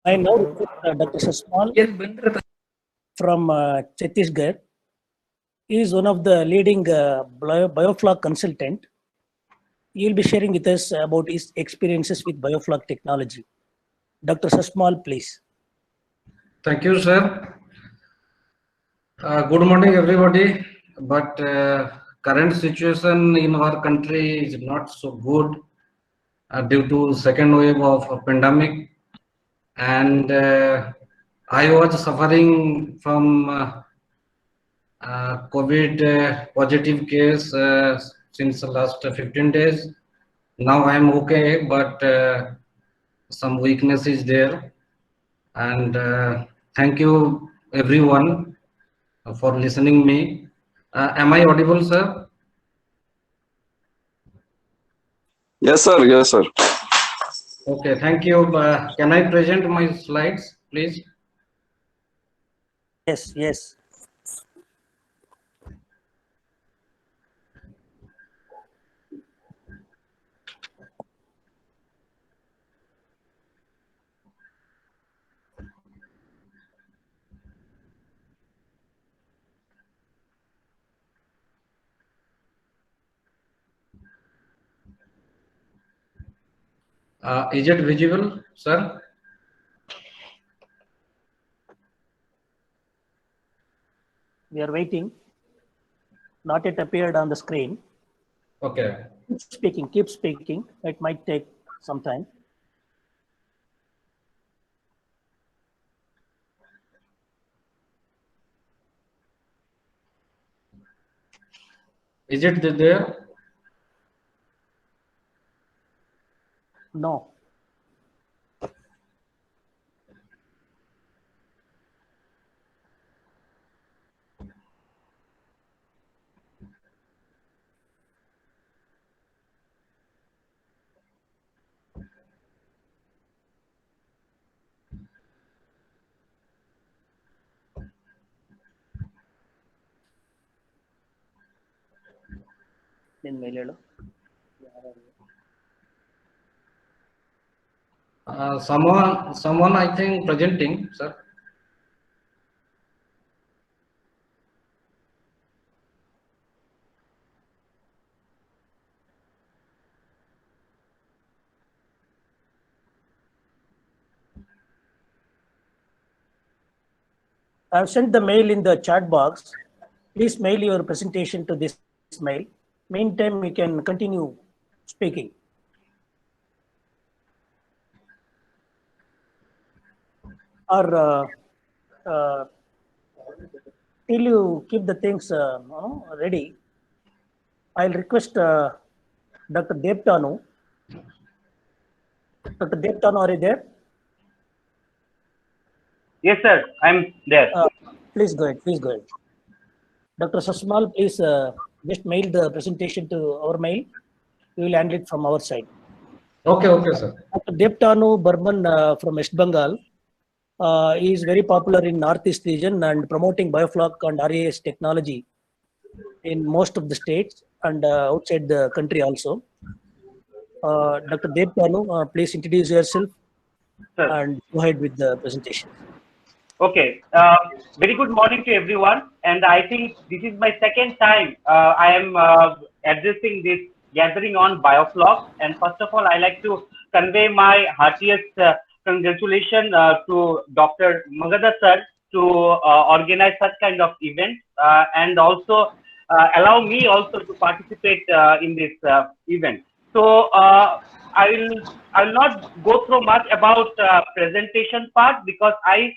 I now request Dr. Sasmal from Chhattisgarh. He is one of the leading bioflog consultant. He will be sharing with us about his experiences with bioflog technology. Dr. Sasmal, please. Thank you, sir. Good morning, everybody. But current situation in our country is not so good due to second wave of a pandemic, and I was suffering from COVID positive case since the last 15 days. Now I am okay, but some weakness is there. And thank you, everyone, for listening me. Am I audible, sir? Yes, sir. Yes, sir. Okay, thank you. Can I present my slides, please? Yes, yes. Is it visible, sir? We are waiting. Not yet appeared on the screen. Okay. Keep speaking, keep speaking. It might take some time. Is it there? No. Someone I think presenting, sir. I've sent the mail in the chat box. Please mail your presentation to this mail. Meantime, we can continue speaking. Or till you keep the things ready, I'll request Dr. Devtanu. Dr. Devtanu, are you there? Yes, sir. I'm there. Please go ahead. Please go ahead. Dr. Sasmal, please just mail the presentation to our mail. We will handle it from our side. Okay, okay, sir. Dr. Devtanu Burman from West Bengal. He is very popular in Northeast region and promoting bioflog and RAS technology in most of the states and outside the country also. Dr. Devtanu, please introduce yourself. Sir. And go ahead with the presentation. Okay. Very good morning to everyone. And I think this is my second time I am addressing this gathering on bioflog. And first of all, I like to convey my heartiest congratulations to Dr. Magadha sir to organize such kind of event and also allow me also to participate in this event. So I will not go through much about presentation part because I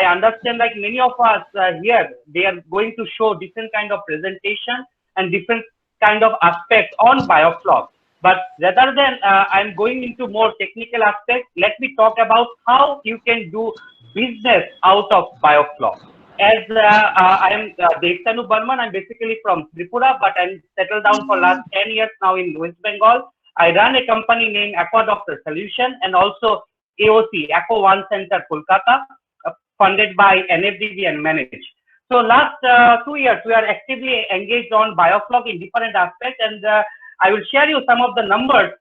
understand like many of us here, they are going to show different kind of presentation and different kind of aspects on bioflog. But rather than I'm going into more technical aspects, let me talk about how you can do business out of bioflog. As I am Devtanu Burman, I'm basically from Tripura, but I'm settled down for last 10 years now in West Bengal. I run a company named Aqua Doctor Solution and also AOC, Aqua One Center, Kolkata, funded by NFDB and managed. So last 2 years, we are actively engaged on bioflog in different aspects, and I will share you some of the numbers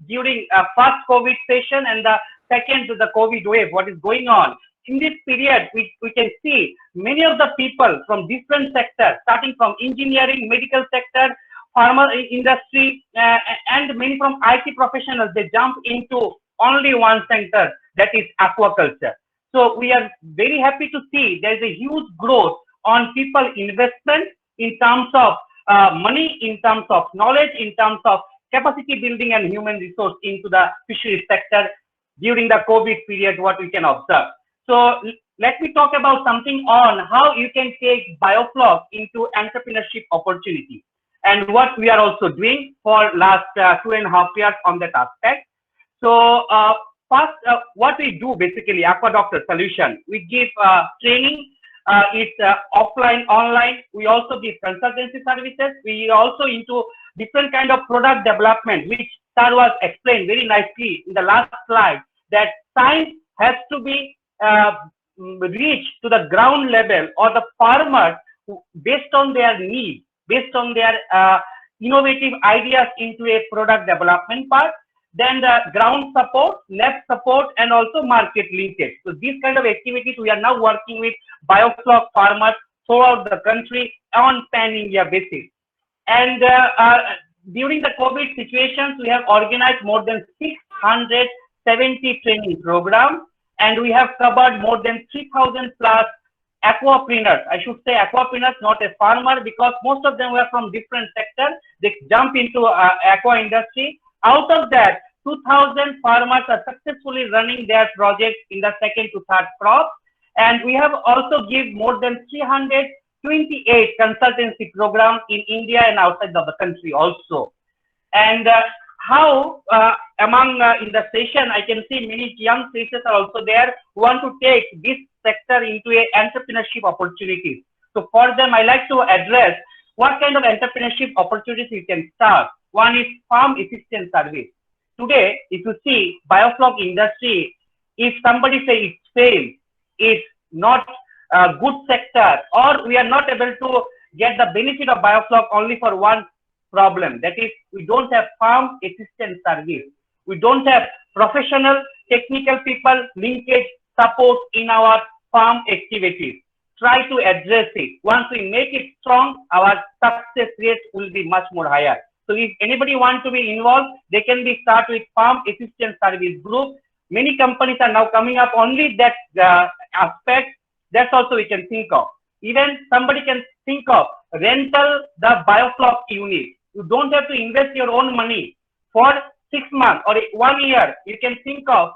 during first COVID session and the second to the COVID wave, what is going on. In this period, we can see many of the people from different sectors, starting from engineering, medical sector, pharma industry, and many from IT professionals, they jump into only one sector, that is aquaculture. So we are very happy to see there is a huge growth on people investment in terms of money, in terms of knowledge, in terms of capacity building and human resource into the fisheries sector during the COVID period, what we can observe. So let me talk about something on how you can take Biofloc into entrepreneurship opportunity and what we are also doing for last 2.5 years on that aspect. So first, what we do basically, Aquadoctor solution, we give training. It's offline, online. We also give consultancy services. We also into different kind of product development, which Sir was explained very nicely in the last slide, that science has to be reached to the ground level or the farmers based on their needs, based on their innovative ideas into a product development part. Then the ground support, lab support, and also market linkage. So these kind of activities we are now working with Biofloc farmers throughout the country on pan-India basis. And during the COVID situations, we have organized more than 670 training programs, and we have covered more than 3,000 plus aquapreneurs. I should say aquapreneurs, not a farmer, because most of them were from different sectors. They jump into aqua industry. Out of that, 2,000 farmers are successfully running their projects in the second to third crop. And we have also give more than 328 consultancy programs in India and outside of the country also. And how among in the session, I can see many young faces are also there who want to take this sector into a entrepreneurship opportunities. So for them, I like to address what kind of entrepreneurship opportunities you can start. One is farm assistance service. Today, if you see Biofloc industry, if somebody say it fails, it's not a good sector, or we are not able to get the benefit of Biofloc only for one problem. That is, we don't have farm assistance service. We don't have professional, technical people, linkage, support in our farm activities. Try to address it. Once we make it strong, our success rate will be much more higher. So if anybody wants to be involved, they can be start with farm assistance service group. Many companies are now coming up only that aspect. That's also we can think of. Even somebody can think of rental the Biofloc unit. You don't have to invest your own money for 6 months or 1 year. You can think of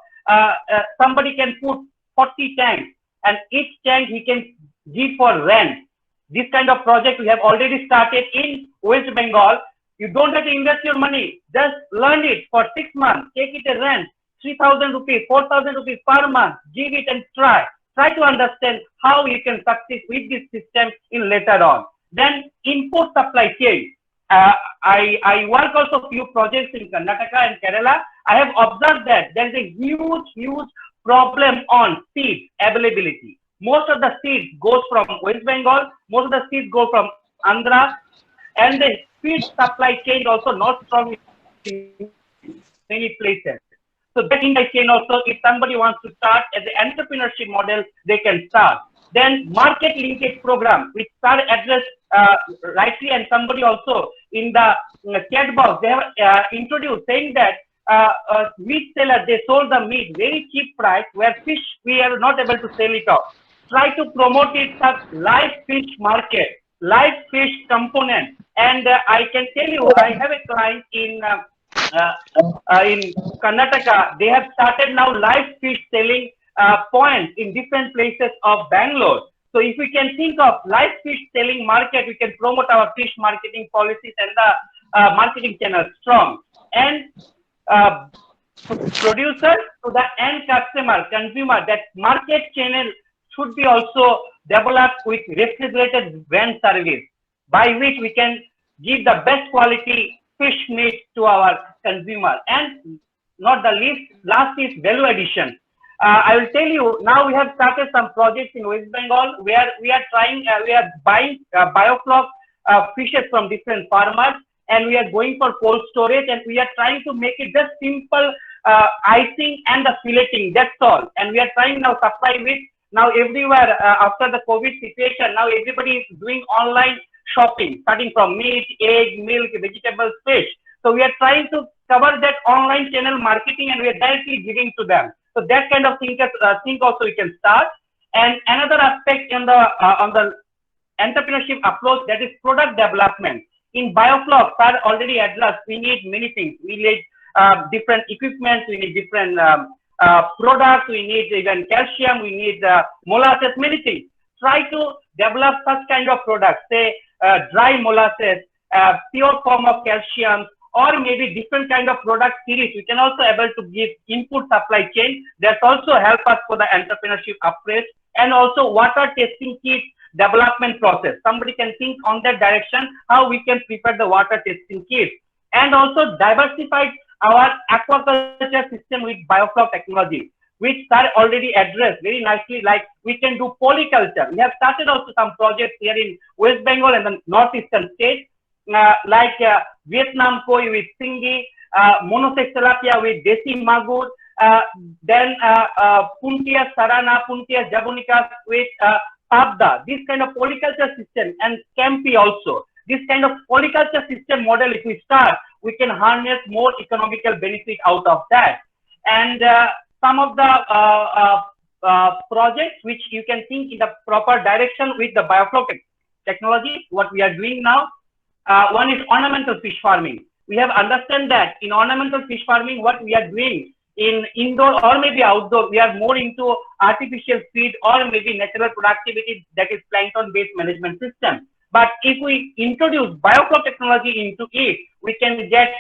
somebody can put 40 tanks, and each tank he can give for rent. This kind of project we have already started in West Bengal. You don't have to invest your money. Just learn it for 6 months. Take it as rent, 3,000 rupees, 4,000 rupees per month. Give it and try. Try to understand how you can succeed with this system in later on. Then import supply chain. I work also few projects in Karnataka and Kerala. I have observed that there is a huge problem on seed availability. Most of the seeds goes from West Bengal. Most of the seeds go from Andhra, and the feed supply chain also not strong in many places. So that supply chain also, if somebody wants to start as an entrepreneurship model, they can start. Then market linkage program, which are addressed rightly, and somebody also in the chat box, they have introduced saying that meat seller, they sold the meat very cheap price, where fish we are not able to sell it off. Try to promote it as live fish market, live fish component. And I can tell you, I have a client in Karnataka. They have started now live fish selling points in different places of Bangalore. So if we can think of live fish selling market, we can promote our fish marketing policies and the marketing channel strong. And producer to the end customer, consumer, that market channel should be also developed with refrigerated brand service, by which we can give the best quality fish meat to our consumer. And not the least, last is value addition. I will tell you, now we have started some projects in West Bengal where we are trying, we are buying Biofloc fishes from different farmers, and we are going for cold storage, and we are trying to make it just simple icing and the filleting. That's all. And we are trying now supply with now everywhere after the COVID situation. Now everybody is doing online shopping, starting from meat, egg, milk, vegetables, fish. So we are trying to cover that online channel marketing, and we are directly giving to them. So that kind of thing also we can start. And another aspect in the on the entrepreneurship approach, that is product development. In Biofloc, sir already addressed, we need many things. We need different equipment, we need different products, we need even calcium, we need molasses, many things. Try to develop such kind of products, say dry molasses, pure form of calcium, or maybe different kind of product series. We can also able to give input supply chain. That also help us for the entrepreneurship approach. And also water testing kit development process. Somebody can think on that direction, how we can prepare the water testing kit. And also diversify our aquaculture system with Biofloc technology, which sir already addressed very nicely. Like we can do polyculture. We have started also some projects here in West Bengal and the northeastern states, like Vietnam koi with Singi, monosex tilapia with Desi Magur, then Puntia Sarana, Puntia Jabonica with Pabda. This kind of polyculture system, and Scampi also. This kind of polyculture system model, if we start, we can harness more economical benefit out of that. And some of the projects which you can think in the proper direction with the Biofloc technology, what we are doing now. One is ornamental fish farming. We have understand that in ornamental fish farming, what we are doing in indoor or maybe outdoor, we are more into artificial feed or maybe natural productivity, that is plankton-based management system. But if we introduce Biofloc technology into it, we can get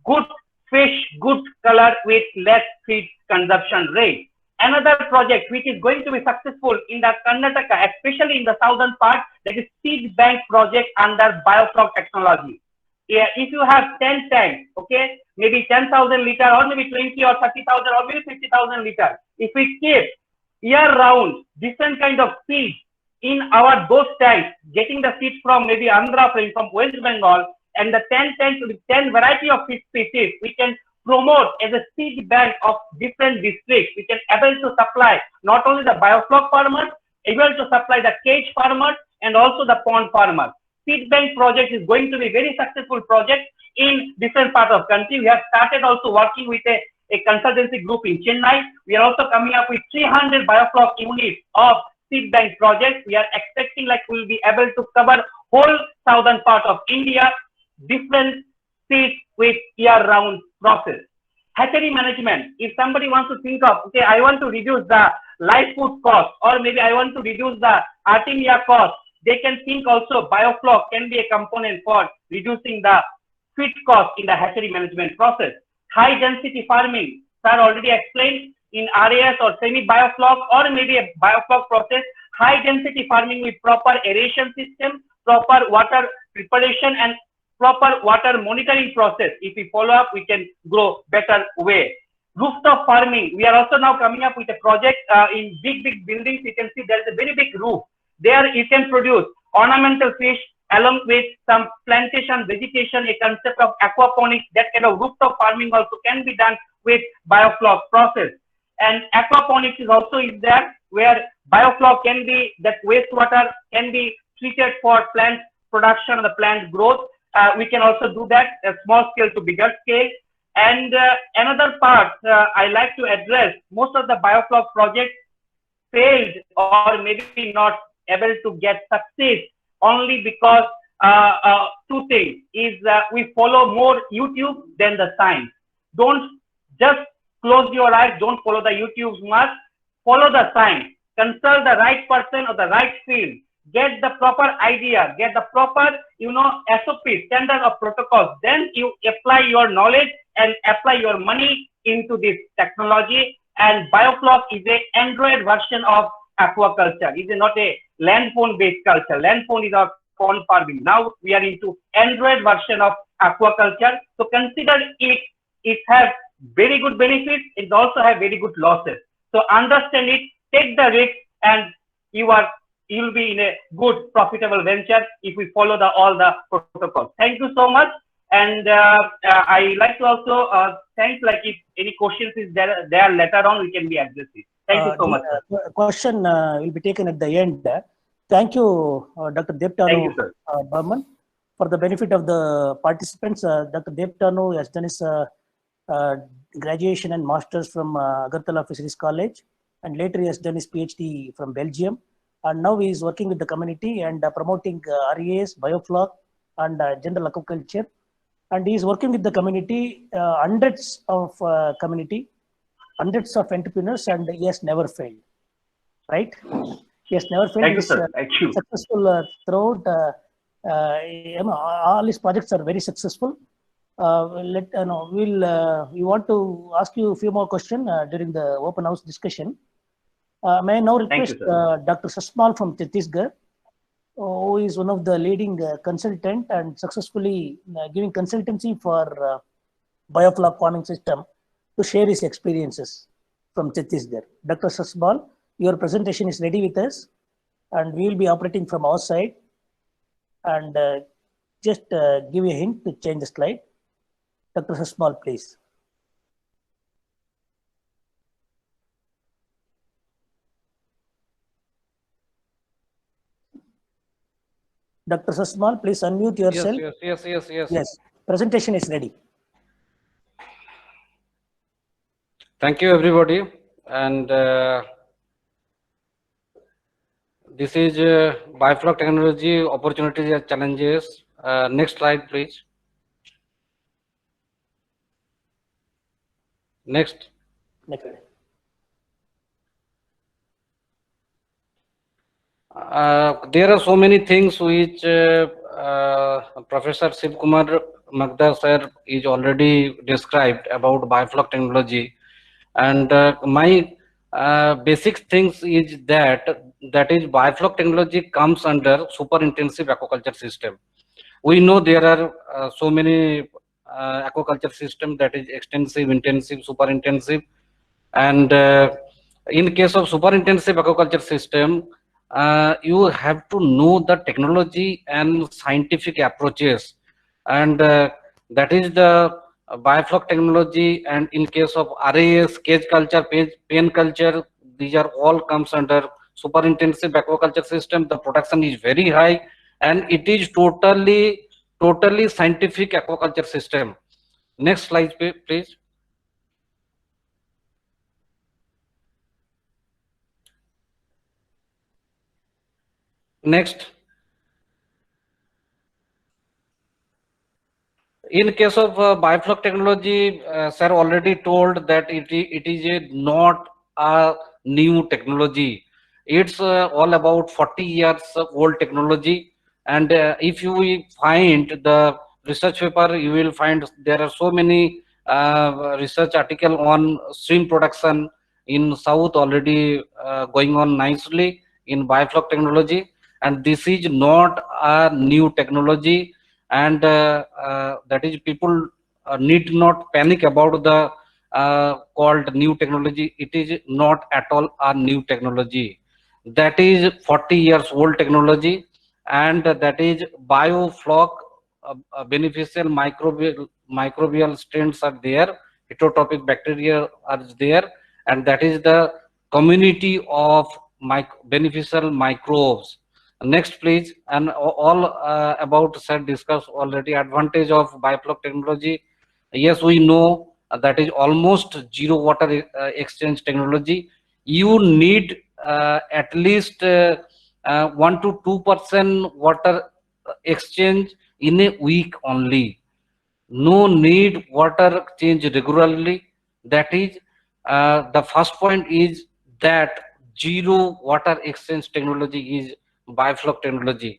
good fish, good color with less feed consumption rate. Another project which is going to be successful in the Karnataka, especially in the southern part, that is seed bank project under Biofloc technology. Yeah, if you have 10 tanks, okay, maybe 10,000 liter or maybe 20 or 30,000 or maybe 50,000 liter, if we keep year-round different kind of seeds in our those tanks, getting the seeds from maybe Andhra, from West Bengal, and the 10 tanks with 10 variety of fish species, we can promote as a seed bank of different districts. We can able to supply not only the Biofloc farmers, able to supply the cage farmers and also the pond farmers. Seed bank project is going to be very successful project in different parts of country. We have started also working with a consultancy group in Chennai. We are also coming up with 300 Biofloc units of seed bank projects. We are expecting like we will be able to cover whole southern part of India, different seeds with year-round process. Hatchery management. If somebody wants to think of, okay, I want to reduce the live food cost, or maybe I want to reduce the Artemia cost, they can think also Biofloc can be a component for reducing the feed cost in the hatchery management process. High density farming, sir already explained, in RAS or semi-Biofloc or maybe a Biofloc process. High density farming with proper aeration system, proper water preparation and proper water monitoring process. If we follow up, we can grow better way. Rooftop farming, we are also now coming up with a project in big buildings. You can see there is a very big roof. There you can produce ornamental fish along with some plantation vegetation, a concept of aquaponics. That kind of rooftop farming also can be done with Biofloc process. And aquaponics is also there, where Biofloc can be, that wastewater can be treated for plant production and the plant growth. We can also do that at small scale to bigger scale. And another part I like to address, most of the Biofloc projects failed or maybe not able to get success only because two things is we follow more YouTube than the science. Don't just close your eyes, don't follow the YouTube much, follow the science, consult the right person or the right field, get the proper idea, get the proper, SOP, standard of protocols, then you apply your knowledge and apply your money into this technology. And Biofloc is an Android version of aquaculture. It is not a land phone based culture. Land phone is our pond farming. Now we are into Android version of aquaculture. So consider it. It has very good benefits. It also has very good losses. So understand it, take the risk, and you will be in a good profitable venture if we follow all the protocols. Thank you so much. And I like to also thank, like, if any questions is there later on, we can be addressed. Thank you so much, sir. Question will be taken at the end. Thank you, Dr. Thank Debtanu you, sir. Burman. For the benefit of the participants, Dr. Debtanu has done his graduation and masters from Agartala Fisheries College, and later he has done his PhD from Belgium. And now he is working with the community and promoting REAs, biofloc, and general aquaculture. And he is working with the community, hundreds of entrepreneurs, and he has never failed. Right? He has never failed. Thank you, sir. Thank you. Successful throughout. All his projects are very successful. We want to ask you a few more questions during the open house discussion. May I now request Dr. Sasmal from Chhattisgarh, who is one of the leading consultant and successfully giving consultancy for biofloc farming system, to share his experiences from Chhattisgarh. Dr. Sasmal, your presentation is ready with us, and we will be operating from our side. And just give you a hint to change the slide. Dr. Sasmal, please. Dr. Sasmal, please unmute yourself. Yes, presentation is ready. Thank you, everybody. And this is biofloc technology, opportunities and challenges. Next slide, please. Next. There are so many things which Professor Shiv Kumar Magda sir is already described about biofloc technology, and my basic things is that is biofloc technology comes under super intensive aquaculture system. We know there are so many aquaculture system, that is extensive, intensive, super intensive, and in case of super intensive aquaculture system, you have to know the technology and scientific approaches, and that is the biofloc technology. And in case of RAS, cage culture, pen culture, these are all comes under super intensive aquaculture system. The production is very high, and it is totally scientific aquaculture system. Next slide, please. Next. In case of biofloc technology, sir already told that it is not a new technology. It's all about 40 years old technology. And if you find the research paper, you will find there are so many research article on shrimp production in South already going on nicely in biofloc technology. And this is not a new technology. And that is, people need not panic about the called new technology. It is not at all a new technology. That is 40 years old technology, and that is biofloc. Beneficial microbial strains are there, heterotrophic bacteria are there, and that is the community of beneficial microbes. Next, please. And all about sir discuss already advantage of biofloc technology. Yes, we know that is almost zero water exchange technology. You need at least 1 to 2% water exchange in a week only. No need water change regularly. That is the first point, is that zero water exchange technology is biofloc technology.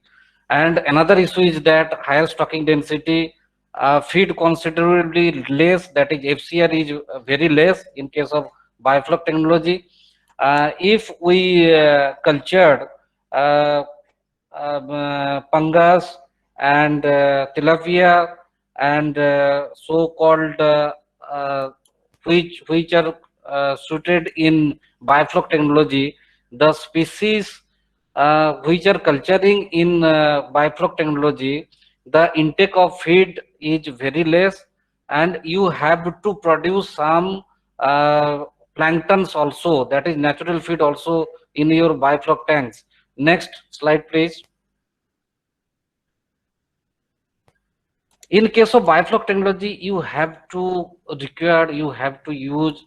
And another issue is that higher stocking density, feed considerably less, that is FCR is very less in case of biofloc technology. If we cultured pangas and tilapia and so-called which are suited in biofloc technology, the species which are culturing in biofloc technology, the intake of feed is very less, and you have to produce some planktons also, that is natural feed also in your biofloc tanks. Next slide, please. In case of biofloc technology, you have to use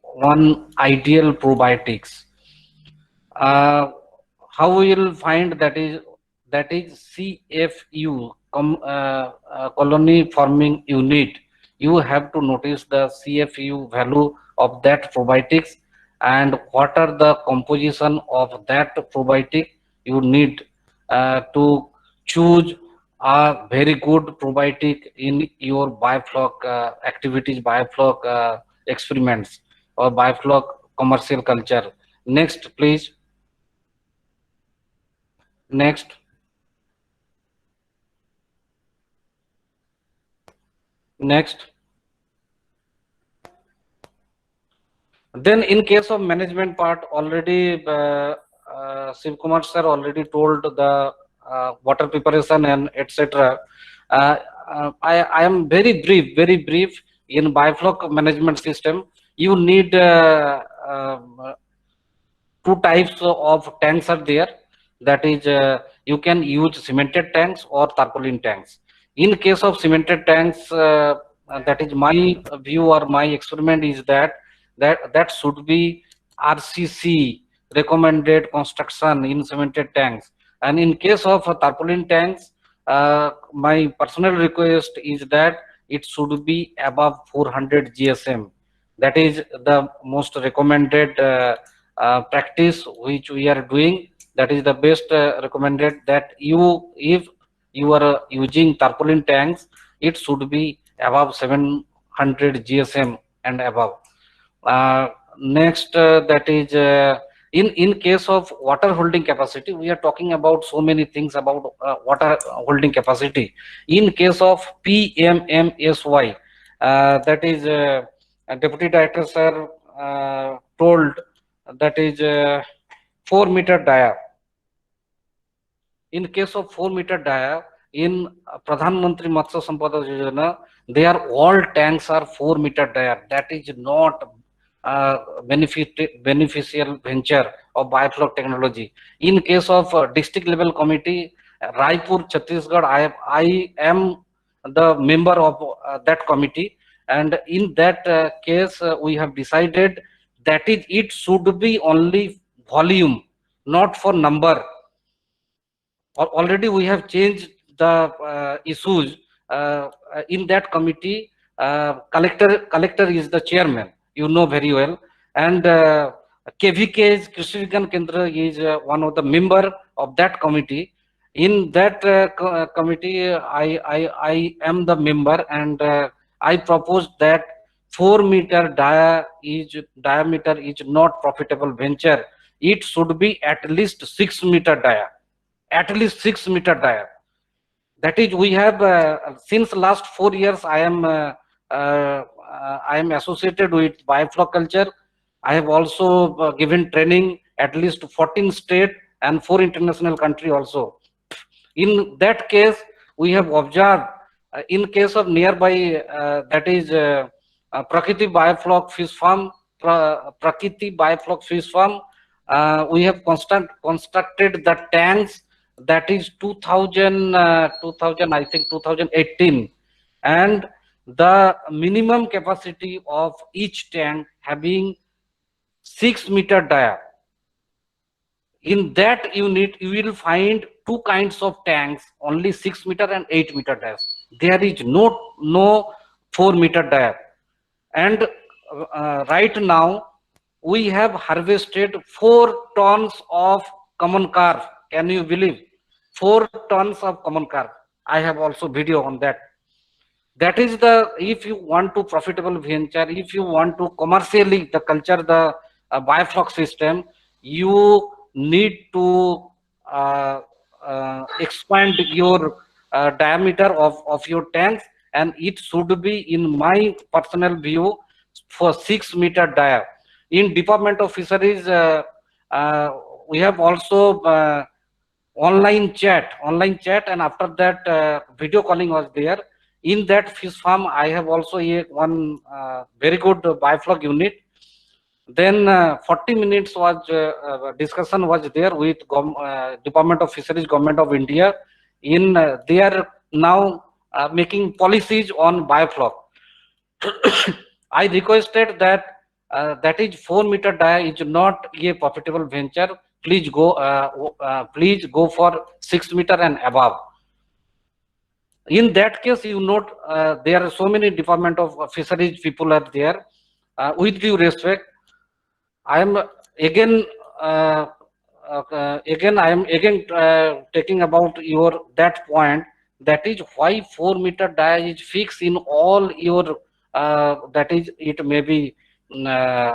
one ideal probiotics. How we will find that is CFU, colony forming unit. You have to notice the CFU value of that probiotics and what are the composition of that probiotic. You need to choose a very good probiotic in your biofloc activities, biofloc experiments, or biofloc commercial culture. Next, please. Next. Next. Then in case of management part, already Shiv Kumar sir already told the water preparation and etc. I am very brief in biofloc management system. You need two types of tanks are there. That is, you can use cemented tanks or tarpaulin tanks. In case of cemented tanks, that is my view or my experiment is that should be RCC recommended construction in cemented tanks. And in case of tarpaulin tanks, my personal request is that it should be above 400 GSM. That is the most recommended practice which we are doing. That is the best recommended, that if you are using tarpaulin tanks, it should be above 700 GSM and above. Next, that is in case of water holding capacity, we are talking about so many things about water holding capacity. In case of PMMSY, that is Deputy Director sir told, that is 4 meter dia. In case of 4 meter dia, in Pradhan Mantri Matsya Sampada Yojana, their all tanks are 4 meter dia. That is not beneficial venture of biofloc technology. In case of district level committee, Raipur, Chhattisgarh, I am the member of that committee, and in that case we have decided that it should be only volume, not for number. Already we have changed the issues in that committee. Collector is the chairman, you know very well, and KVK, Krishi Vigyan Kendra, is one of the member of that committee. In that committee, I am the member, and I propose that 4 meter diameter is not profitable venture. It should be at least 6 meter dia. At least 6 meter dia. That is, we have since last 4 years I am associated with biofloc culture. I have also given training at least 14 state and 4 international country also. In that case, we have observed in case of nearby, that is Prakriti Biofloc Fish Farm, Prakriti Biofloc Fish Farm, we have constructed the tanks. That is 2000 I think 2018, and the minimum capacity of each tank having 6 meter dia. In that unit, you will find two kinds of tanks, only 6 meter and 8 meter dia. There is no 4 meter dia. And right now, we have harvested 4 tons of common carp. Can you believe? 4 tons of common carp. I have also video on that. That is the, if you want to profitable venture, if you want to commercially the culture, the biofloc system, you need to expand your diameter of your tanks, and it should be, in my personal view, for 6 meter dia. In Department of Fisheries, we have also online chat, and after that video calling was there. In that fish farm, I have also one very good bioflok unit. Then 40 minutes was discussion was there with Department of Fisheries, Government of India. They are now making policies on bioflok. I requested that that is 4-meter dia is not a profitable venture. Please go for 6 meter and above. In that case, you note there are so many Department of Fisheries people are there. With due respect, I am again taking about that point. That is why 4-meter dia is fixed in all your that is, it may be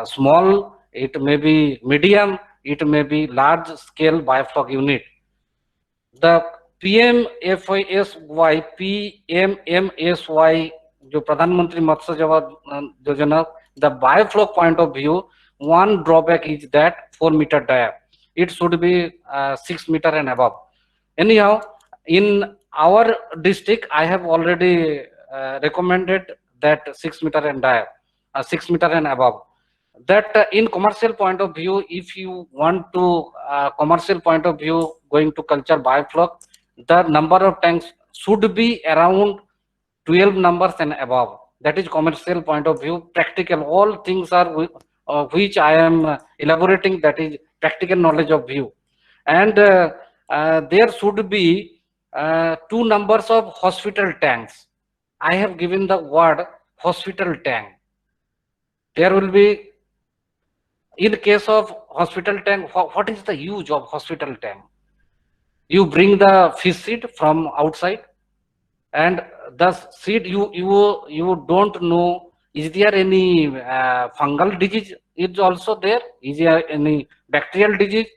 small, it may be medium, it may be large scale bioflok unit. The PMMSY, जो प्रधानमंत्री मत्स्य योजना, the bioflok point of view, one drawback is that 4-meter dia. It should be 6 meter and above. Anyhow, in our district, I have already recommended that 6 meter and dia, 6 meter and above. That in commercial point of view, if you want to commercial point of view going to culture bioflok, the number of tanks should be around 12 numbers and above. That is commercial point of view. Practical, all things are which I am elaborating, that is practical knowledge of view. And there should be 2 numbers of hospital tanks. I have given the word hospital tank. There will be, in case of hospital tank, what is the use of hospital tank? You bring the fish seed from outside, and the seed you don't know, is there any fungal disease is also there? Is there any bacterial disease?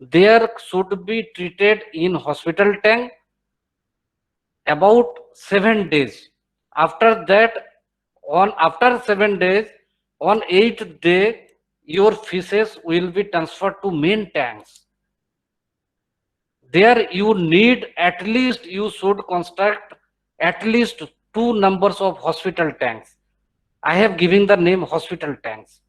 There should be treated in hospital tank about 7 days. After that, after 7 days, on 8th day, your fishes will be transferred to main tanks. There you need at least, you should construct at least 2 numbers of hospital tanks. I have given the name hospital tanks.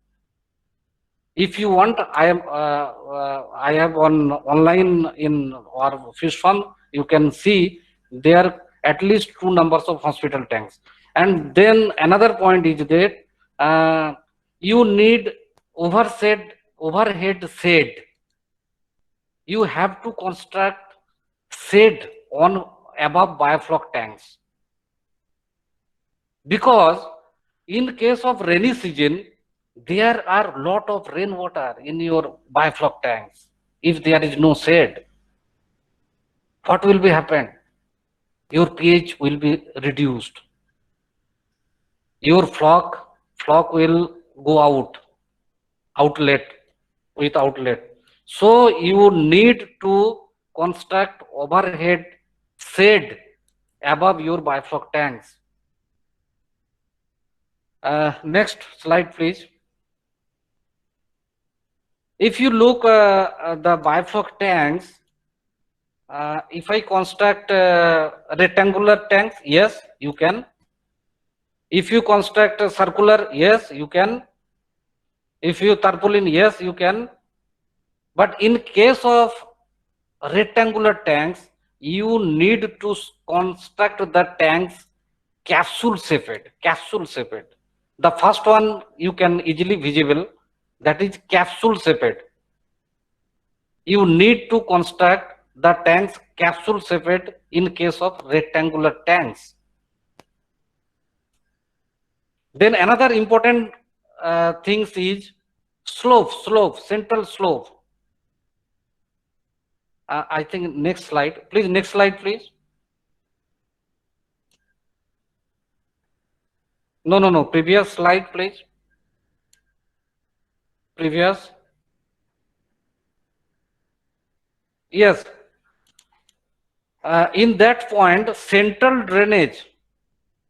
If you want, I have online in our fish farm, you can see there at least 2 numbers of hospital tanks. And then another point is that you need overhead shade. You have to construct shade on above bioflok tanks, because in case of rainy season, there are lot of rainwater in your bioflok tanks. If there is no shade, what will be happen? Your pH will be reduced. Your flock will go outlet. So you need to construct overhead shade above your bioflok tanks. Next slide, please. If you look the bioflok tanks, if I construct rectangular tanks, yes, you can. If you construct a circular, yes, you can. If you tarpaulin, yes, you can. But in case of rectangular tanks, you need to construct the tanks capsule shaped. The first one you can easily visible, that is capsule shaped. You need to construct the tanks capsule shaped in case of rectangular tanks. Then another important things is slope, central slope. I think next slide, please. Next slide, please. No. Previous slide, please. Previous. Yes. In that point, central drainage.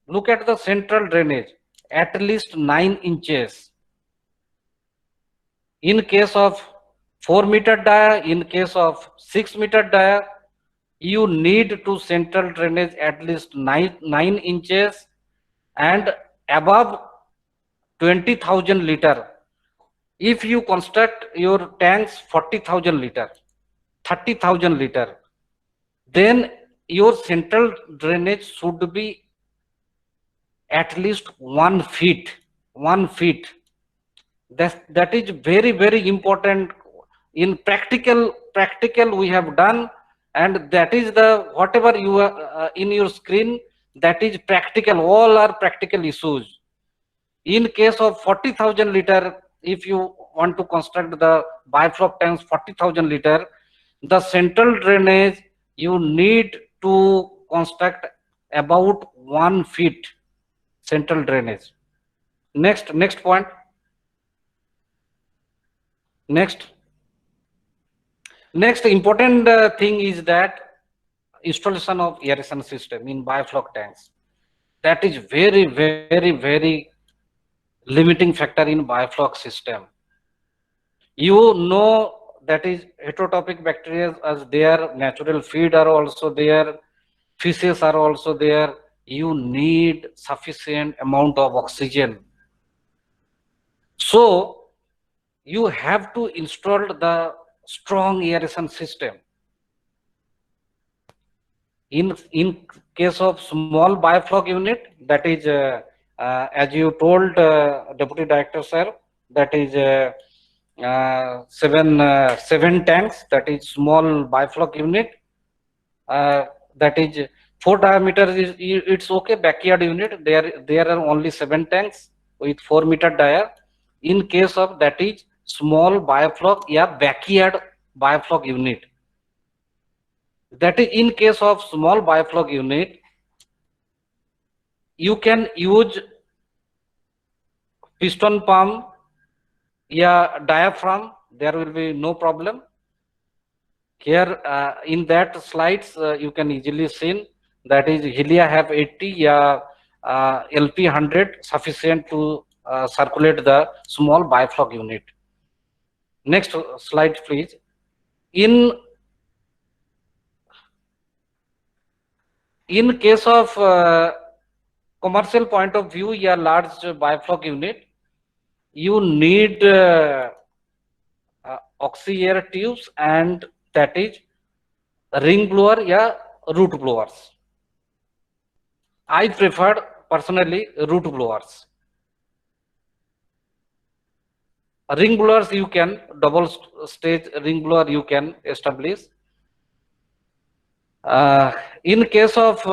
Look at the central drainage. At least 9 inches. In case of 4-meter dia, in case of 6-meter dia, you need to central drainage at least 9 inches and above 20,000 liter. If you construct your tanks 40,000 liter, 30,000 liter, then your central drainage should be at least 1 feet. 1 feet. That is very, very important. In practical we have done, and that is the whatever you are in your screen, that is practical. All are practical issues. In case of 40,000 liter, if you want to construct the bifloc tanks 40,000 liter, the central drainage you need to construct about 1 feet central drainage. Next point. Next important thing is that installation of aeration system in bifloc tanks. That is very, very, very limiting factor in bifloc system. You know, that is heterotrophic bacteria as their natural feed are also there, fishes are also there. You need sufficient amount of oxygen. So you have to install the strong aeration system. In case of small biofloc unit, that is as you told Deputy Director sir, that is 7 tanks, that is small biofloc unit, that is 4 diameter is it's okay. Backyard unit, there are only 7 tanks with 4 meter dia. In case of that is small biofloc, yeah, backyard biofloc unit. That is in case of small biofloc unit, you can use piston pump, yeah, diaphragm. There will be no problem. Here in that slides you can easily see that is Helia have 80, yeah, LP 100 sufficient to circulate the small biofloc unit. Next slide please. In case of commercial point of view, yeah, large biofloc unit, you need oxy air tubes, and that is ring blower, yeah, root blowers. I preferred personally root blowers. Ring blowers you can, double stage ring blower you can establish. In case of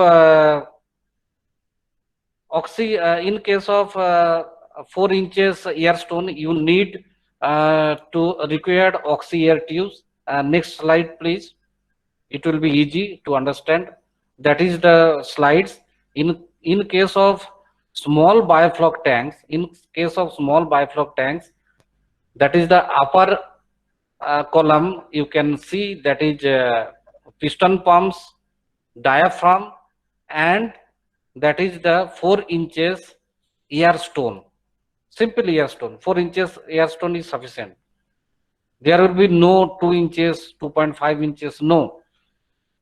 in case of 4 inches air stone, you need to required oxy air tubes. Next slide please. It will be easy to understand. That is the slides. In case of small biofloc tanks, that is the upper column, you can see that is piston pumps, diaphragm, and that is the 4 inches air stone. Simple air stone. 4 inches air stone is sufficient. There will be no 2 inches, 2.5 inches, no.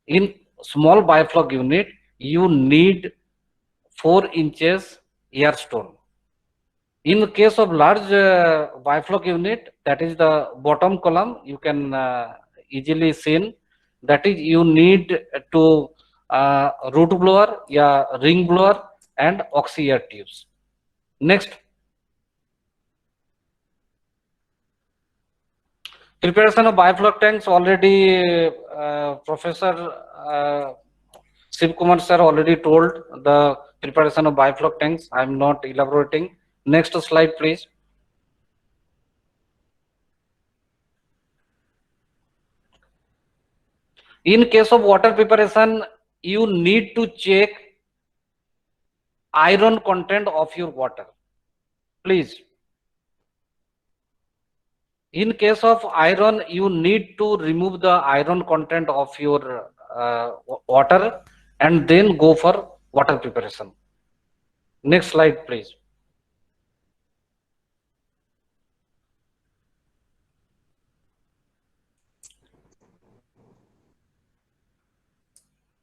In small biofloc unit, you need 4 inches air stone. In the case of large bifloc unit, that is the bottom column, you can easily see that is you need to root blower, yeah, ring blower, and oxy air tubes. Next. Preparation of bifloc tanks, already Professor Shiv Kumar sir already told the preparation of bifloc tanks. I am not elaborating. Next slide please. In case of water preparation, you need to check iron content of your water, please. In case of iron, you need to remove the iron content of your water and then go for water preparation. Next slide please.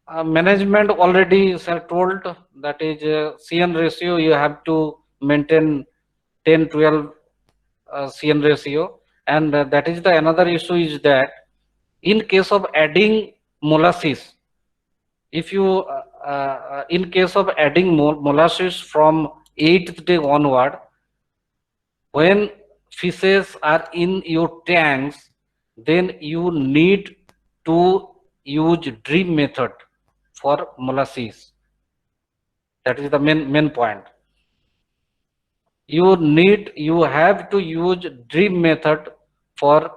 Management already sir told that is CN ratio you have to maintain 10-12 CN ratio, and that is the another issue is that in case of adding molasses, if you in case of adding molasses from 8th day onward, when fishes are in your tanks, then you need to use drip method for molasses. That is the main point. You have to use drip method for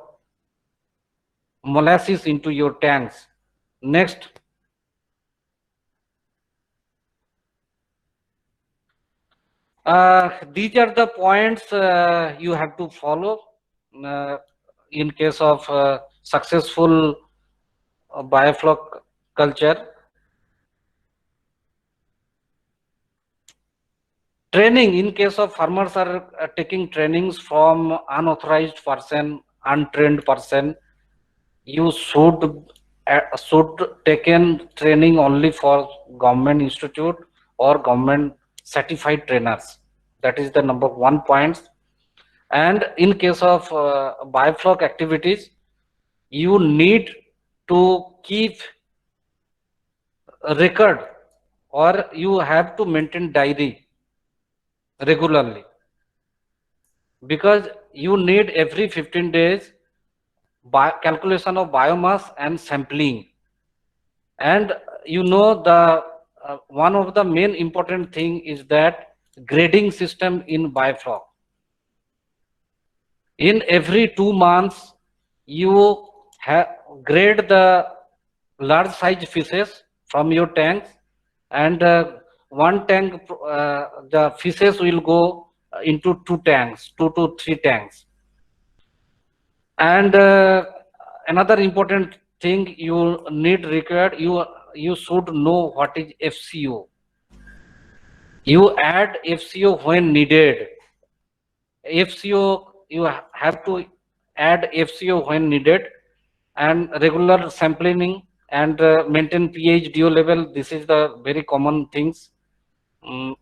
molasses into your tanks. Next. These are the points you have to follow in case of successful biofloc culture. Training, in case of farmers are taking trainings from unauthorized person, untrained person, you should taken training only for government institute or government certified trainers. That is the number one point. And in case of biofloc activities, you need to keep a record, or you have to maintain diary regularly, because you need every 15 days calculation of biomass and sampling. And you know, the one of the main important thing is that grading system in biofloc. In every 2 months, you grade the large size fishes from your tanks, and one tank, the fishes will go into 2 tanks, 2 to 3 tanks. And another important thing you need required, you should know what is FCO. You add FCO when needed. FCO, you have to add FCO when needed, and regular sampling and maintain pH DO level. This is the very common things.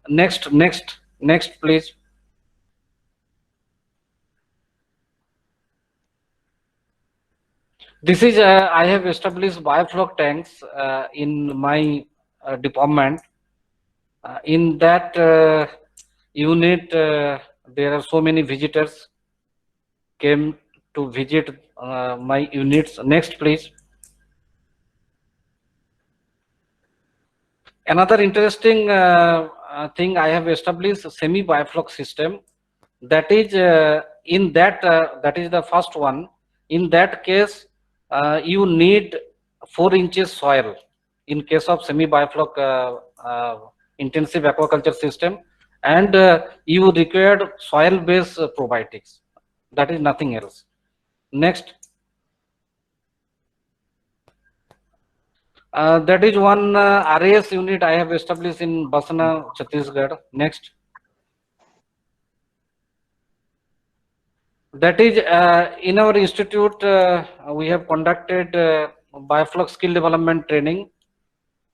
Next, please. This is I have established biofloc tanks in my department. In that unit, there are so many visitors came to visit my units. Next, please. Another interesting thing, I have established a semi-biofloc system. That is in that that is the first one. In that case, you need 4 inches soil. In case of semi-biofloc intensive aquaculture system, and you required soil-based probiotics. That is nothing else. Next. That is one RAS unit I have established in Basana, Chhattisgarh. Next. That is in our institute, we have conducted biofloc skill development training.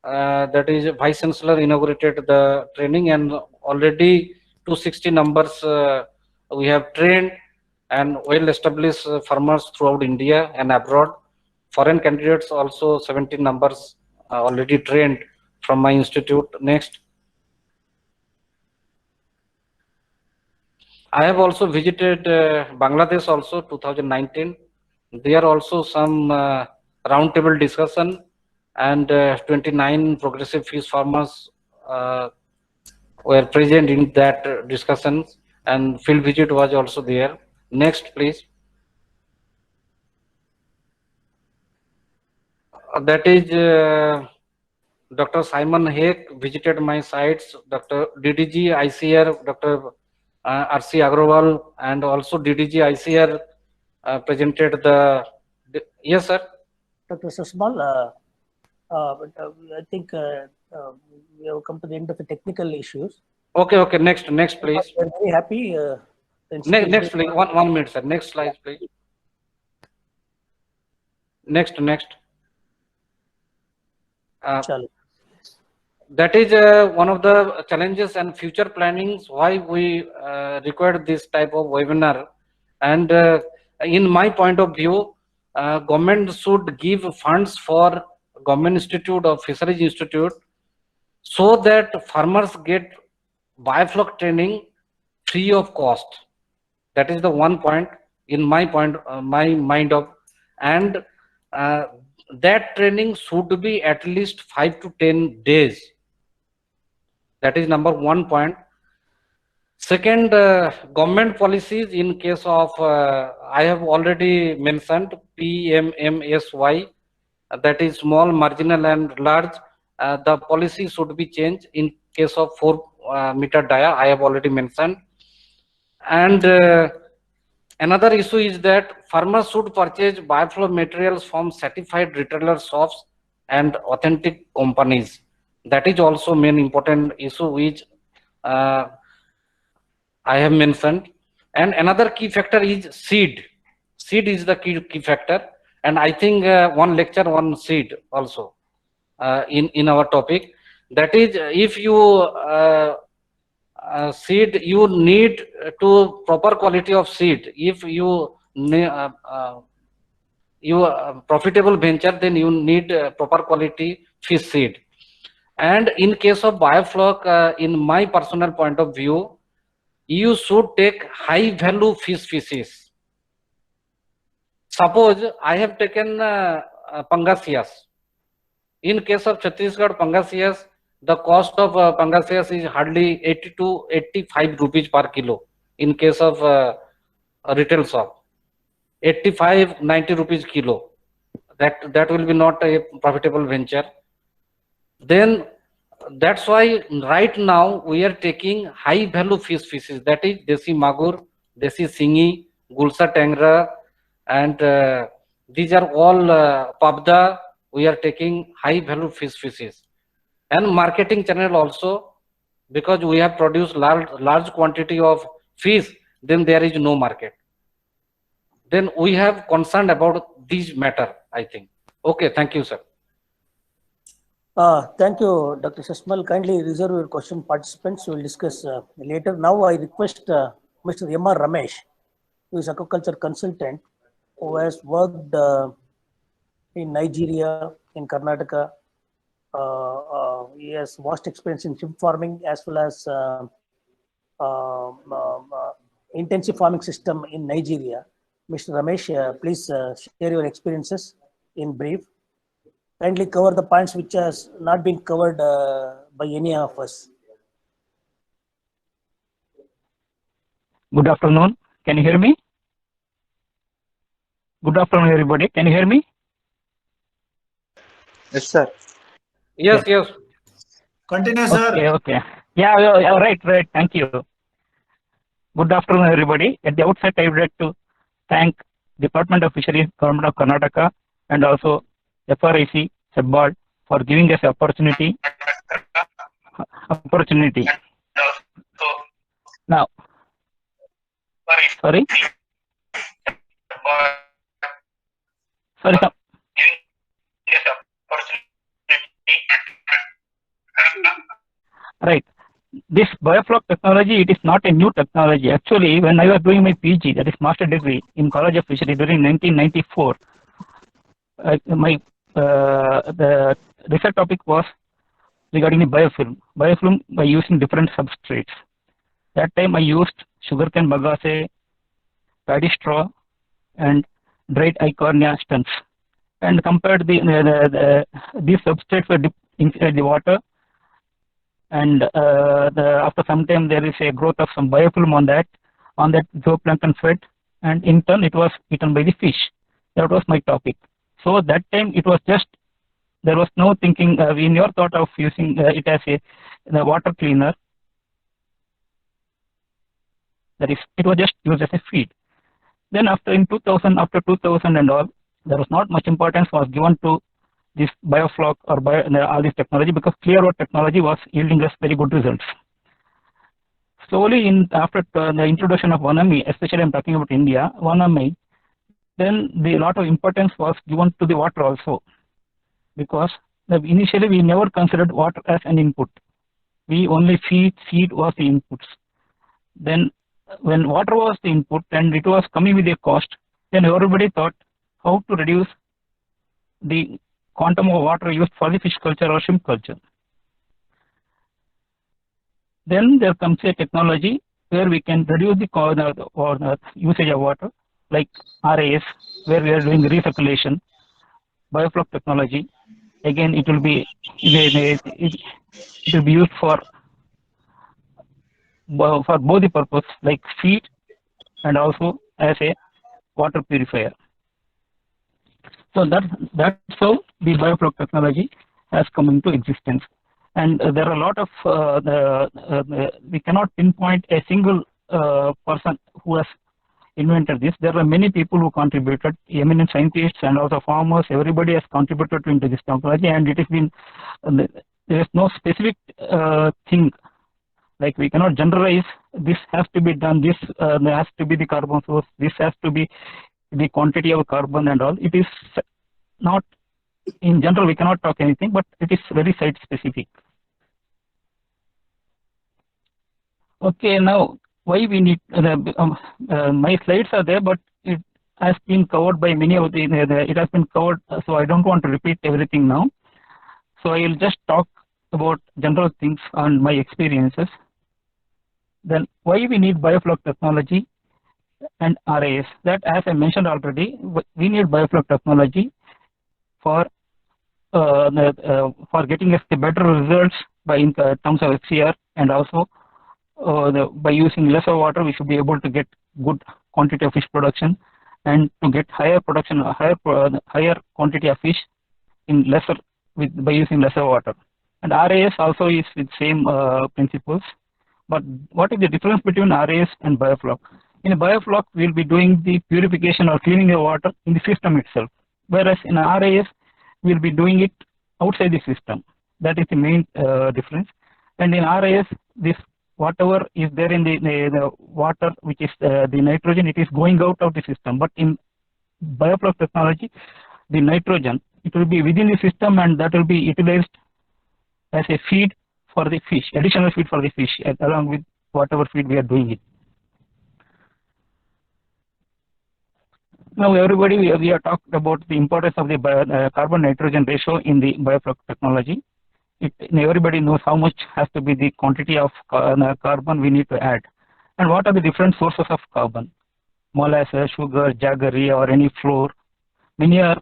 That is Vice Chancellor inaugurated the training, and already 260 numbers we have trained, and well-established farmers throughout India and abroad. Foreign candidates also 17 numbers already trained from my institute. Next. I have also visited Bangladesh also 2019. There also some roundtable discussion, and 29 progressive fish farmers were present in that discussions, and field visit was also there. Next, please. That is Dr. Simon Hake visited my sites. Dr. DDG ICR, Dr. RC Agrawal, and also DDG ICR presented the. Yes, sir. Dr. Sasmal, I think we have come to the end of the technical issues. Okay. Next, please. We're very happy. Next, please. One minute, sir. Next slide, please. Next. Chalo. That is one of the challenges and future plannings why we require this type of webinar. And in my point of view, government should give funds for government institute or fisheries institute so that farmers get biofloc training free of cost. That is the one point in my mind of, and that training should be at least 5 to 10 days. That is number one point. Second, government policies in case of, I have already mentioned PMMSY, that is small, marginal and large. The policy should be changed in case of 4-meter dia, I have already mentioned. And another issue is that farmers should purchase biofloc materials from certified retailer shops and authentic companies. That is also main important issue which I have mentioned. And another key factor is seed. Seed is the key factor. And I think one lecture, one seed also in our topic. That is, if you seed, you need to proper quality of seed. If you profitable venture, then you need proper quality fish seed. And in case of biofloc, in my personal point of view, you should take high value fish species. Suppose I have taken Pangasius. In case of Chhattisgarh Pangasius, the cost of Pangasius is hardly 80 to 85 rupees per kilo. In case of a retail shop, 85-90 rupees kilo. That will be not a profitable venture. Then that's why right now we are taking high value fish species, that is Desi Magur, Desi Singi, Gulsa Tangra, and these are all Pabda. We are taking high value fish species. And marketing channel also, because we have produced large quantity of fish, then there is no market. Then we have concerned about these matter, I think. Okay, thank you, sir. Thank you, Dr. Shashmal. Kindly reserve your question, participants. We will discuss later. Now I request Mr. M.R. Ramesh, who is aquaculture consultant, who has worked in Nigeria, in Karnataka. He has vast experience in shrimp farming as well as intensive farming system in Nigeria. Mr. Ramesh, please share your experiences in brief. Kindly cover the points which has not been covered by any of us. Good afternoon. Can you hear me? Good afternoon, everybody. Can you hear me? Yes, sir. Yes, yes. Continue, sir. Okay. Yeah, right. Thank you. Good afternoon, everybody. At the outset, I would like to thank Department of Fisheries, Government of Karnataka, and also FRIC, SEBBAD, for giving us opportunity. Now, sorry. Right. This biofloc technology, it is not a new technology. Actually, when I was doing my PG, that is master degree in College of Fisheries during 1994, the research topic was regarding the biofilm. Biofilm by using different substrates. That time I used sugarcane bagasse, paddy straw, and dried Eichhornia stems, and compared these substrates were dipped inside the water, and after some time there is a growth of some biofilm on that zooplankton fed, and in turn it was eaten by the fish. That was my topic. So that time it was just, there was no thinking in your thought of using it as a water cleaner. That is, it was just used as a feed. Then after 2000 and all, there was not much importance was given to this biofloc or all this technology, because clear water technology was yielding us very good results. Slowly, after the introduction of Vanami, especially I'm talking about India, Vanami, then the lot of importance was given to the water also, because initially we never considered water as an input. We only feed was the inputs. Then when water was the input and it was coming with a cost, then everybody thought how to reduce the quantum of water used for the fish culture or shrimp culture. Then there comes a technology where we can reduce the usage of water, like RAS, where we are doing recirculation, biofloc technology. Again, it will be used for both the purpose, like feed and also as a water purifier. So that's how the biofloc technology has come into existence. And there are a lot of we cannot pinpoint a single person who has invented this. There are many people who contributed, eminent scientists and also farmers. Everybody has contributed into this technology, and it has been there is no specific thing. Like we cannot generalize. This has to be done. This has to be the carbon source. This has to be the quantity of carbon and all. It is not in general. We cannot talk anything, but it is very site specific. Okay, now why we need my slides are there, but it has been covered by many of the. It has been covered, so I don't want to repeat everything now. So I will just talk about general things on my experiences. Then why we need biofloc technology and RAS? That, as I mentioned already, we need biofloc technology for getting us the better results by in terms of FCR, and also by using lesser water, we should be able to get good quantity of fish production, and to get higher production, higher quantity of fish in lesser by using lesser water. And RAS also is with same principles. But what is the difference between RAS and biofloc? In a biofloc, we will be doing the purification or cleaning the water in the system itself, whereas in RAS, we will be doing it outside the system. That is the main difference. And in RAS, this whatever is there in the water, which is the nitrogen, it is going out of the system. But in biofloc technology, the nitrogen, it will be within the system, and that will be utilized as a feed for the fish, additional feed for the fish, along with whatever feed we are doing it. Now everybody, we have talked about the importance of the carbon nitrogen ratio in the biofloc technology. Everybody knows how much has to be the quantity of carbon we need to add, and what are the different sources of carbon: molasses, sugar, jaggery, or any flour. Many are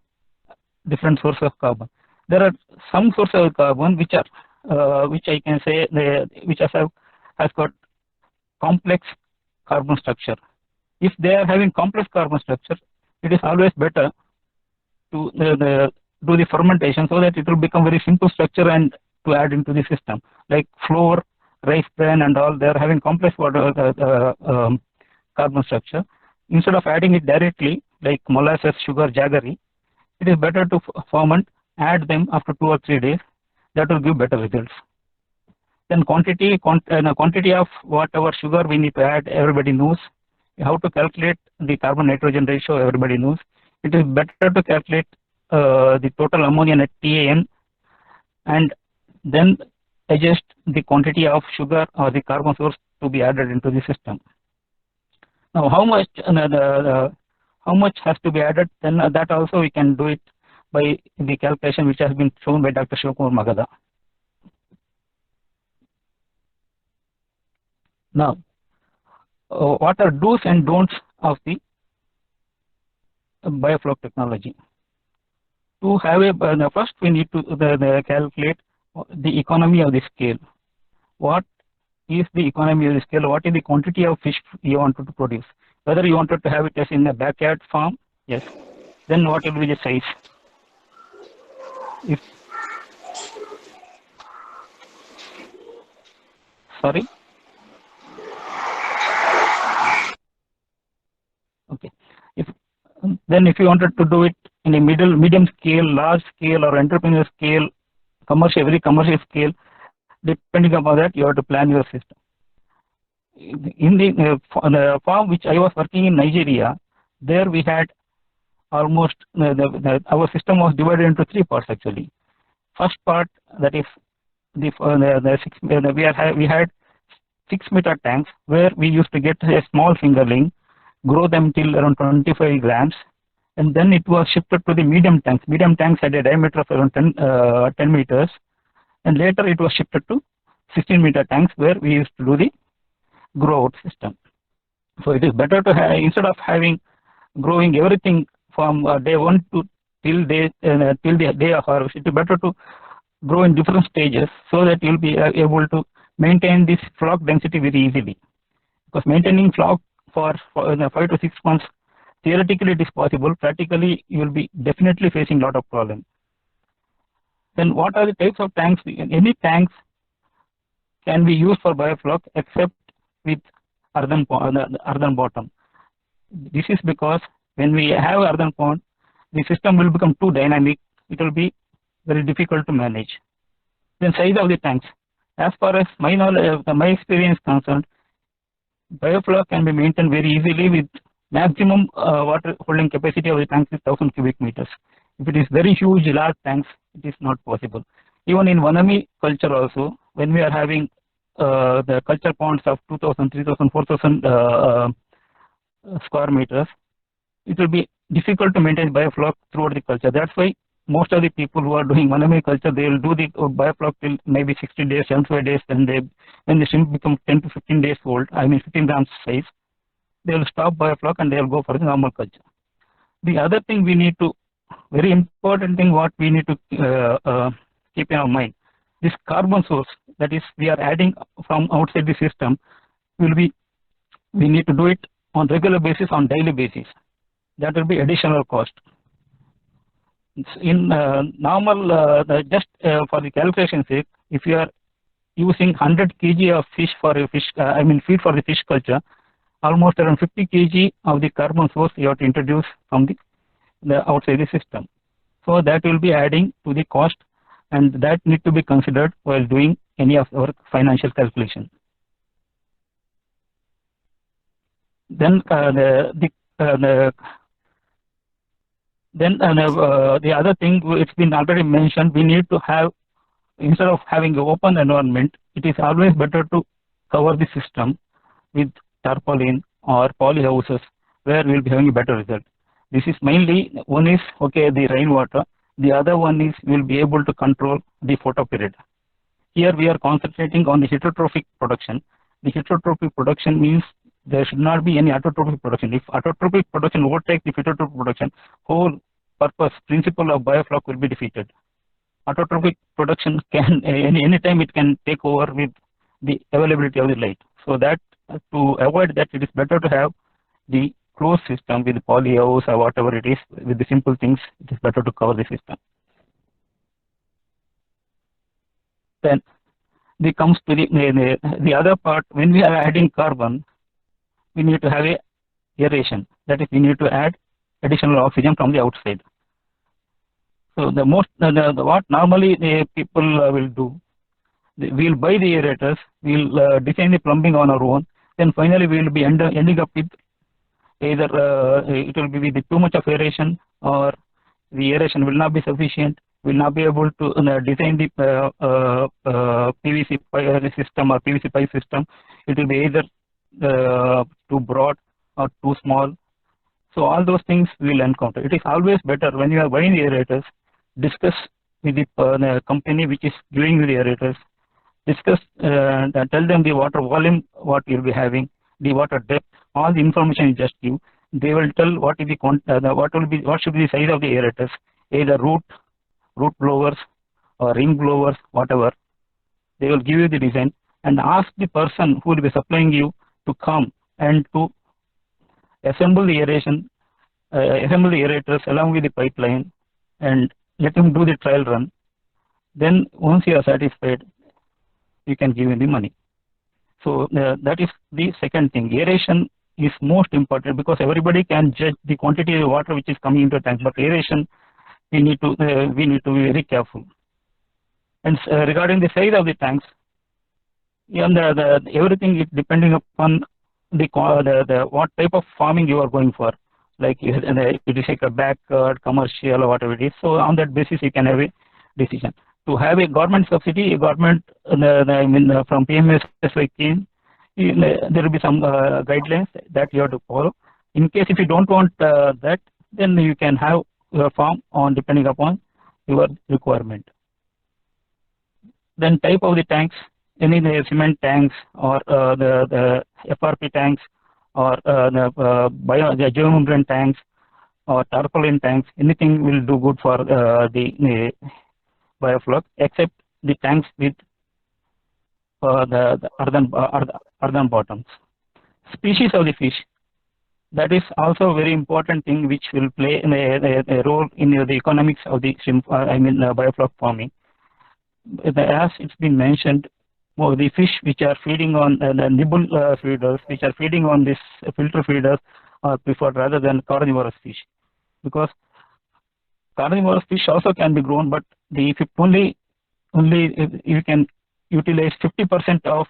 different sources of carbon. There are some sources of carbon which are which I can say which has got complex carbon structure. If they are having complex carbon structure, it is always better to do the fermentation, so that it will become very simple structure and to add into the system. Like flour, rice bran and all, they are having complex carbon structure. Instead of adding it directly, like molasses, sugar, jaggery, it is better to ferment, add them after 2 or 3 days. That will give better results. Then quantity of whatever sugar we need to add, everybody knows. How to calculate the carbon nitrogen ratio, everybody knows. It is better to calculate the total ammonia net TAN, and then adjust the quantity of sugar or the carbon source to be added into the system. Now, how much has to be added? Then that also we can do it by the calculation which has been shown by Dr. Shivakumar Magadha. Now, what are do's and don'ts of the biofloc technology? To have a first, we need to calculate the economy of the scale. What is the economy of the scale? What is the quantity of fish you wanted to produce? Whether you wanted to have it as in a backyard farm, yes. Then what will be the size? If sorry. Okay. If you wanted to do it in a medium scale, large scale, or entrepreneur scale, very commercial scale, depending upon that, you have to plan your system. In the farm which I was working in Nigeria, there we had almost our system was divided into 3 parts actually. first part, that is we had 6-meter tanks where we used to get a small fingerling, grow them till around 25 grams, and then it was shifted to the medium tanks. Medium tanks had a diameter of around 10 meters, and later it was shifted to 16-meter tanks where we used to do the grow out system. So it is better to have, instead of growing everything from day 1 to till the day of harvest, it is better to grow in different stages so that you will be able to maintain this flock density very easily. Because maintaining flock for 5 to 6 months, theoretically it is possible, practically you will be definitely facing a lot of problems. Then what are the types of tanks? Any tanks can be used for biofloc except with earthen bottom. This is because when we have earthen pond, the system will become too dynamic. It will be very difficult to manage. Then size of the tanks. As far as my knowledge, my experience concerned, biofloc can be maintained very easily with maximum water holding capacity of the tanks is 1000 cubic meters. If it is very huge, large tanks, it is not possible. Even in Vanami culture also, when we are having the culture ponds of 2000, 3000, 4000 square meters, it will be difficult to maintain biofloc throughout the culture. That's why most of the people who are doing Vanami culture, they will do the biofloc till maybe 60 days, 75 days, and when the shrimp become 10 to 15 days old, I mean 15 grams size, they will stop biofloc and they will go for the normal culture. The other thing we need to, very important thing what we need to keep in our mind, this carbon source, that is we are adding from outside the system, we need to do it on regular basis, on daily basis. That will be additional cost. In normal, just for the calculation sake, if you are using 100 kg of fish for a fish, feed for the fish culture, almost around 50 kg of the carbon source you have to introduce from the outside the system. So that will be adding to the cost, and that need to be considered while doing any of our financial calculation. Then the other thing, it's been already mentioned, we need to have, instead of having an open environment, it is always better to cover the system with tarpaulin or poly houses where we will be having a better result. This is mainly, one is the rainwater, the other one is we will be able to control the photo period. Here we are concentrating on the heterotrophic production. The heterotrophic production means there should not be any autotrophic production. If autotrophic production overtakes the heterotrophic production, whole purpose, principle of biofloc will be defeated. Autotrophic production can, any time it can take over with the availability of the light. So that, to avoid that, it is better to have the closed system with poly house or whatever it is, with the simple things, it is better to cover the system. Then it comes to the other part, when we are adding carbon, we need to have a aeration. That is, we need to add additional oxygen from the outside. So what normally the people will do, we'll buy the aerators, we'll design the plumbing on our own, then finally we will be ending up with either it will be with too much of aeration, or the aeration will not be sufficient, will not be able to design the PVC pipe system or PVC pipe system. It will be either too broad or too small. So all those things we will encounter. It is always better when you are buying the aerators, discuss with the company which is doing the aerators, discuss, tell them the water volume, what you will be having, the water depth, all the information you just give. They will tell what is what should be the size of the aerators, either root blowers or ring blowers, whatever. They will give you the design, and ask the person who will be supplying you to come and to assemble the aeration, assemble the aerators along with the pipeline, and let him do the trial run. Then once you are satisfied, you can give him the money. So that is the second thing. Aeration is most important because everybody can judge the quantity of water which is coming into a tank, but aeration we need to be very careful. And regarding the size of the tanks, everything is depending upon the what type of farming you are going for. Like it is like a backyard, commercial, or whatever it is. So on that basis, you can have a decision. to have a government subsidy, a government, from PMSY scheme, there will be some guidelines that you have to follow. In case if you don't want that, then you can have your farm on depending upon your requirement. Then type of the tanks, any cement tanks or the FRP tanks or the geomembrane tanks or tarpaulin tanks, anything will do good for the biofloc, except the tanks with the earthen bottoms. Species of the fish, that is also a very important thing which will play a role in the economics of the shrimp, biofloc farming. As it's been mentioned, the fish which are feeding on the nibble feeders, which are feeding on this filter feeders, are preferred rather than carnivorous fish, because carnivorous fish also can be grown, but if only you can utilize 50% of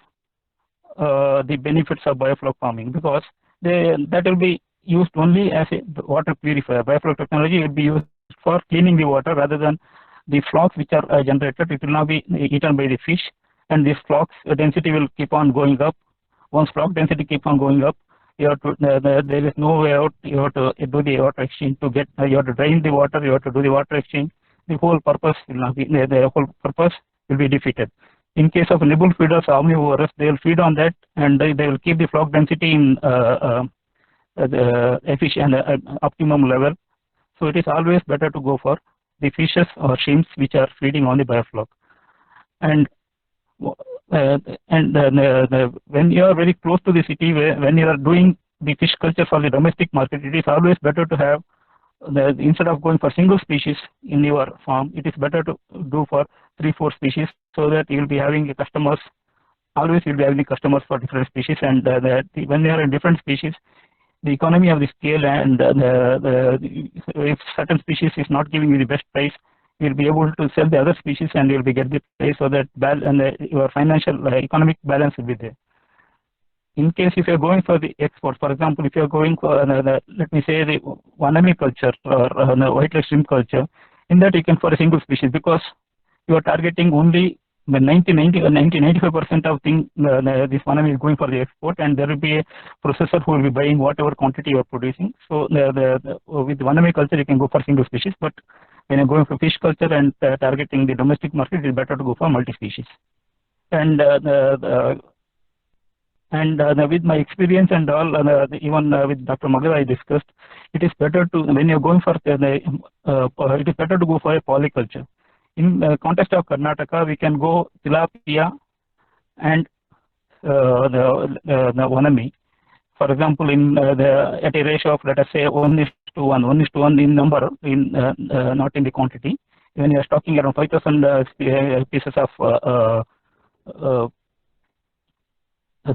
the benefits of biofloc farming, because that will be used only as a water purifier. Biofloc technology will be used for cleaning the water rather than the flocks which are generated. It will now be eaten by the fish, and this flocks density will keep on going up. Once flock density keep on going up, you have to, there is no way out. You have to do the water exchange to get. You have to drain the water. You have to do the water exchange. The whole purpose will not be. The whole purpose will be defeated. In case of nibble feeders, omnivorous, they will feed on that, and they will keep the flock density in the efficient optimum level. So it is always better to go for the fishes or shrimps which are feeding on the biofloc. And when you are very close to the city, when you are doing the fish culture for the domestic market, it is always better to have instead of going for single species in your farm, it is better to do for 3-4 species, so that you will be having customers. Always you will be having customers for different species, and when they are in different species, the economy of the scale, and if certain species is not giving you the best price, you will be able to sell the other species and you will be get the price, so that your financial economic balance will be there. In case if you are going for the export, for example, if you are going for let me say the wanami culture or white-leg shrimp culture, in that you can for a single species, because you are targeting only 90-95% of thing. This wanami is going for the export, and there will be a processor who will be buying whatever quantity you are producing. So with wanami culture you can go for single species, but when you are going for fish culture and targeting the domestic market, it is better to go for multi-species. And with my experience and all, even with Dr. Magala I discussed, it is better to, when you are going for it is better to go for a polyculture. In the context of Karnataka, we can go tilapia and the wanami. For example, at a ratio of, let us say, 1:1 in number, not in the quantity. When you are stocking around 5,000 pieces of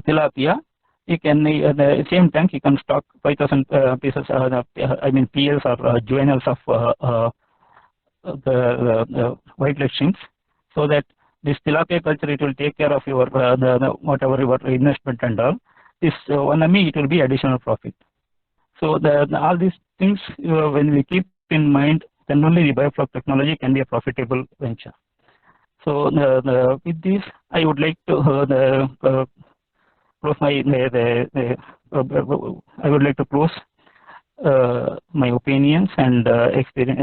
tilapia, you can the same tank you can stock 5,000 pieces. PLs or juveniles of the white-leg shrimps, so that this tilapia culture, it will take care of your whatever your investment and all. This wanami, it will be additional profit. So all these things, when we keep in mind, then only the biofloc technology can be a profitable venture. So with this, I would like to close my I would like to close my opinions and experience,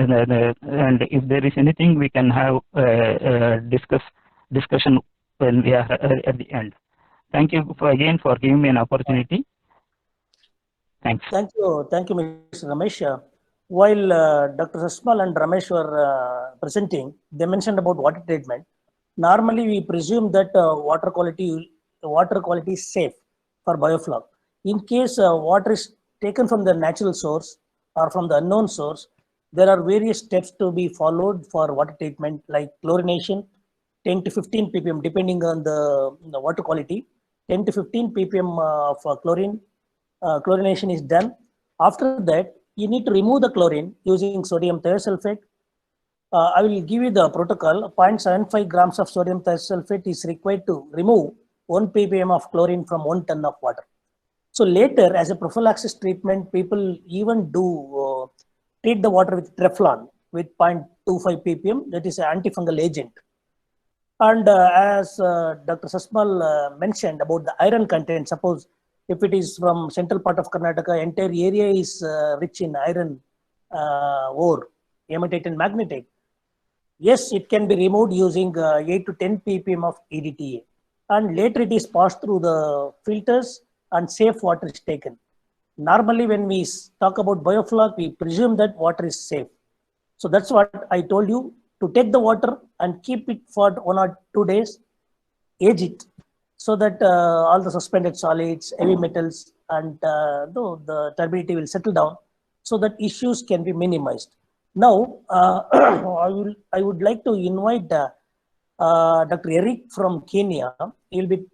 and if there is anything we can have discussion when we are at the end. Thank you again for giving me an opportunity. Thanks. Thank you, Mr. Ramesh. While Dr. Sasmal and Ramesh were presenting, they mentioned about water treatment. Normally, we presume that water quality is safe for biofloc. In case water is taken from the natural source or from the unknown source, there are various steps to be followed for water treatment, like chlorination, 10 to 15 ppm, depending on the water quality. 10 to 15 ppm of chlorination is done. After that, you need to remove the chlorine using sodium thiosulfate. I will give you the protocol. 0.75 grams of sodium thiosulfate is required to remove 1 ppm of chlorine from 1 ton of water. So later, as a prophylaxis treatment, people even do treat the water with Treflon with 0.25 ppm. That is an antifungal agent. And as Dr. Sasmal mentioned about the iron content, suppose if it is from central part of Karnataka, entire area is rich in iron ore, hematite and magnetite. Yes, it can be removed using 8 to 10 ppm of EDTA. And later it is passed through the filters and safe water is taken. Normally, when we talk about biofloc, we presume that water is safe. So that's what I told you, to take the water and keep it for 1 or 2 days, age it, so that all the suspended solids, heavy metals, and the turbidity will settle down, so that issues can be minimized. Now, I would like to invite Dr. Eric from Kenya. He will be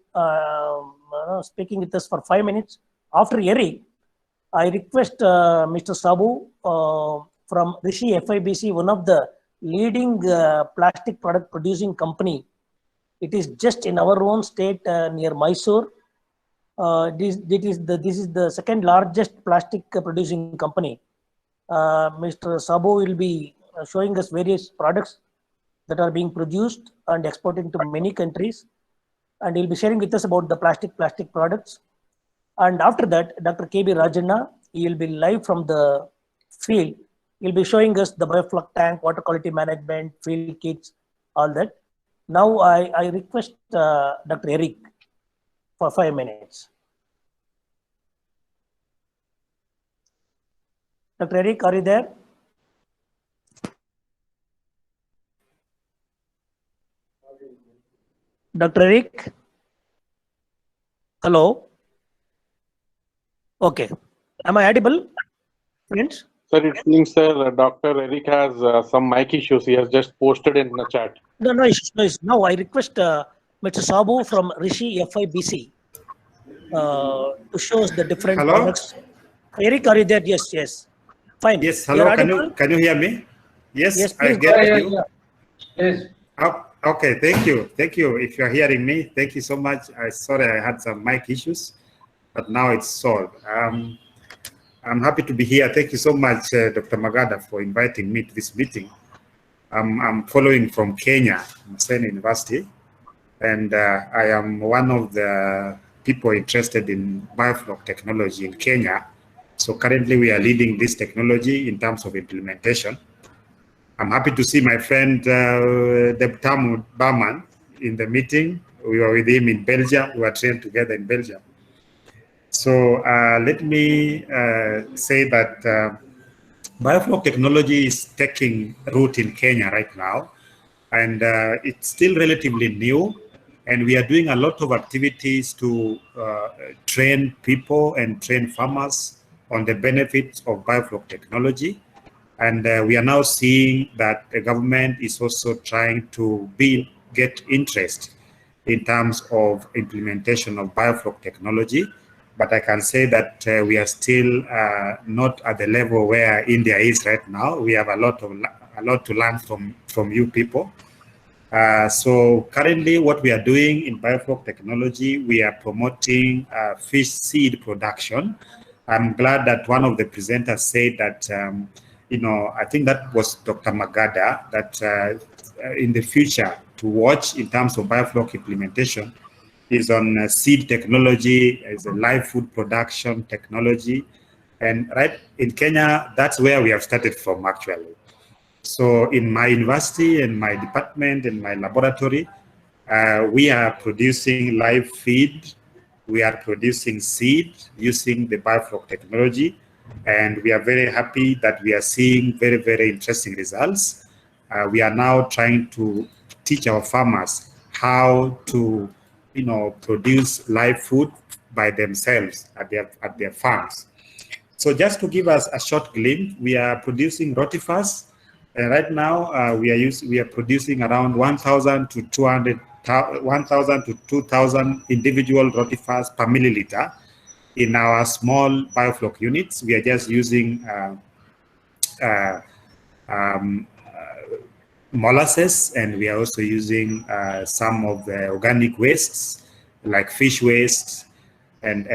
speaking with us for 5 minutes. After Eric, I request Mr. Sabu from Rishi FIBC, one of the leading plastic product producing company. It is just in our own state near Mysore. This is the second largest plastic producing company. Mr. Sabu will be showing us various products that are being produced and exported to many countries. And he'll be sharing with us about the plastic products. And after that, Dr. KB Rajanna, he will be live from the field. He'll be showing us the biofloc tank, water quality management, field kits, all that. Now I request Dr. Eric for 5 minutes. Dr. Eric, are you there? Dr. Eric? Hello? Okay. Am I audible, friends? Sir, it seems, sir, Dr. Eric has some mic issues. He has just posted in the chat. No issues. Now I request Mr. Sabu from Rishi FIBC to show us the different products. Eric, are you there? Yes. Fine. Yes, hello. Can you hear me? Yes, I get you. Yes. Okay, thank you. If you are hearing me, thank you so much. Sorry I had some mic issues, but now it's solved. I'm happy to be here. Thank you so much, Dr. Magada, for inviting me to this meeting. I'm following from Kenya, Maseno University, and I am one of the people interested in biofloc technology in Kenya. So currently we are leading this technology in terms of implementation. I'm happy to see my friend Debtamu Barman in the meeting. We were with him in Belgium. We were trained together in Belgium. So let me say that biofloc technology is taking root in Kenya right now, and it's still relatively new, and we are doing a lot of activities to train people and train farmers on the benefits of biofloc technology. And we are now seeing that the government is also trying to get interest in terms of implementation of biofloc technology. But I can say that we are still not at the level where India is right now. We have a lot to learn from you people. So currently what we are doing in biofloc technology, we are promoting fish seed production. I'm glad that one of the presenters said that, I think that was Dr. Magada, that in the future to watch in terms of biofloc implementation is on seed technology, as a live food production technology. And right in Kenya, that's where we have started from actually. So in my university and my department and my laboratory, we are producing live feed. We are producing seed using the biofloc technology. And we are very happy that we are seeing very, very interesting results. We are now trying to teach our farmers how to produce live food by themselves at their farms. So just to give us a short glimpse, we are producing rotifers. And right now we are producing around 1,000 to 2,000 individual rotifers per milliliter. In our small biofloc units, we are just using molasses, and we are also using some of the organic wastes like fish waste, and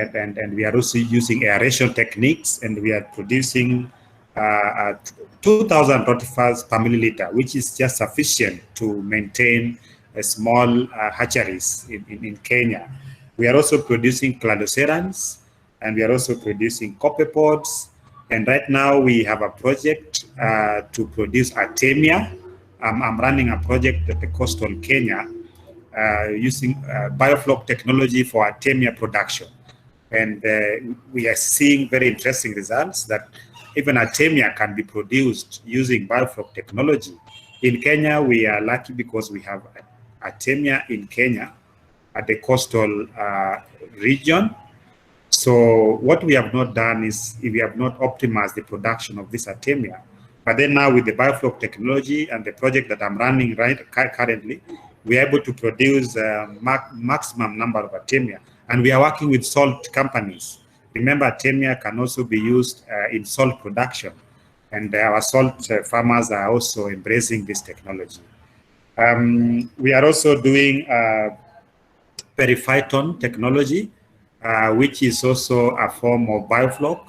we are also using aeration techniques, and we are producing 2,000 rotifers per milliliter, which is just sufficient to maintain small hatcheries in Kenya. We are also producing cladocerans, and we are also producing copepods. And right now we have a project to produce artemia. I'm running a project at the coastal Kenya using biofloc technology for artemia production. And we are seeing very interesting results that even artemia can be produced using biofloc technology. In Kenya, we are lucky because we have artemia in Kenya at the coastal region. So what we have not done is we have not optimized the production of this artemia. But then now with the biofloc technology and the project that I'm running currently, we are able to produce maximum number of artemia. And we are working with salt companies. Remember, artemia can also be used in salt production. And our salt farmers are also embracing this technology. We are also doing periphyton technology, which is also a form of biofloc.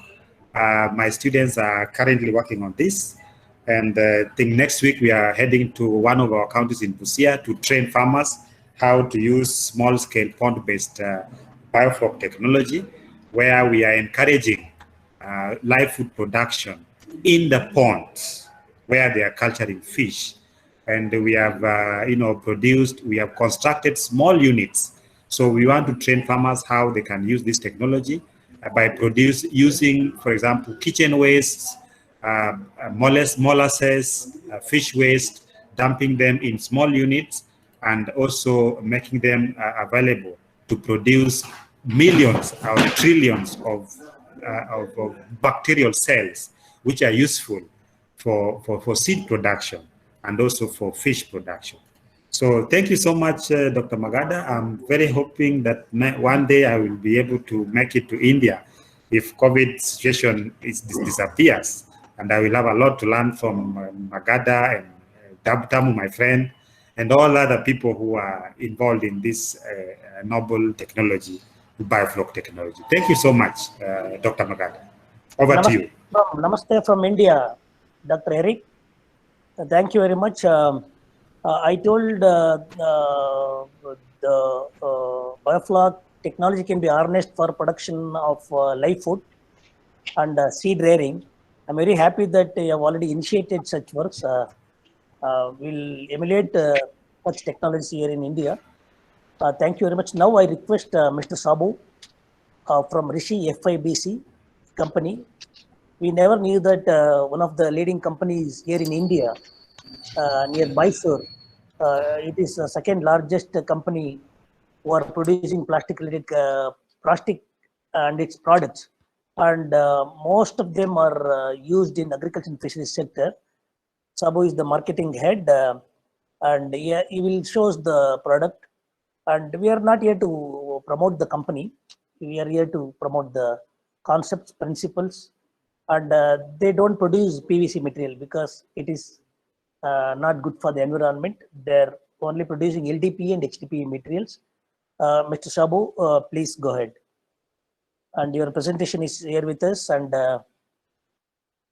My students are currently working on this. And I think next week we are heading to one of our counties in Busia to train farmers how to use small-scale pond-based biofloc technology, where we are encouraging live food production in the ponds where they are culturing fish. And we have, we have constructed small units. So we want to train farmers how they can use this technology by using, for example, kitchen wastes, molasses, fish waste, dumping them in small units, and also making them available to produce millions or trillions of bacterial cells, which are useful for seed production and also for fish production. So thank you so much, Dr. Magada. I'm very hoping that one day I will be able to make it to India if COVID situation disappears. And I will have a lot to learn from Magada and Tamu, my friend, and all other people who are involved in this novel technology, biofloc technology. Thank you so much, Dr. Magada. Over to you. Namaste from India, Dr. Eric. Thank you very much. I told the biofloc technology can be harnessed for production of live food and seed rearing. I'm very happy that you have already initiated such works. We'll emulate such technologies here in India. Thank you very much. Now I request Mr. Sabu from Rishi FIBC company. We never knew that one of the leading companies here in India, near Mysore, it is the second largest company who are producing plastic and its products. And most of them are used in agriculture and fisheries sector. Sabu is the marketing head, and he will show us the product. And we are not here to promote the company. We are here to promote the concepts, principles, and they don't produce PVC material because it is not good for the environment. They're only producing LDPE and HDPE materials. Mr. Sabu, please go ahead. And your presentation is here with us, and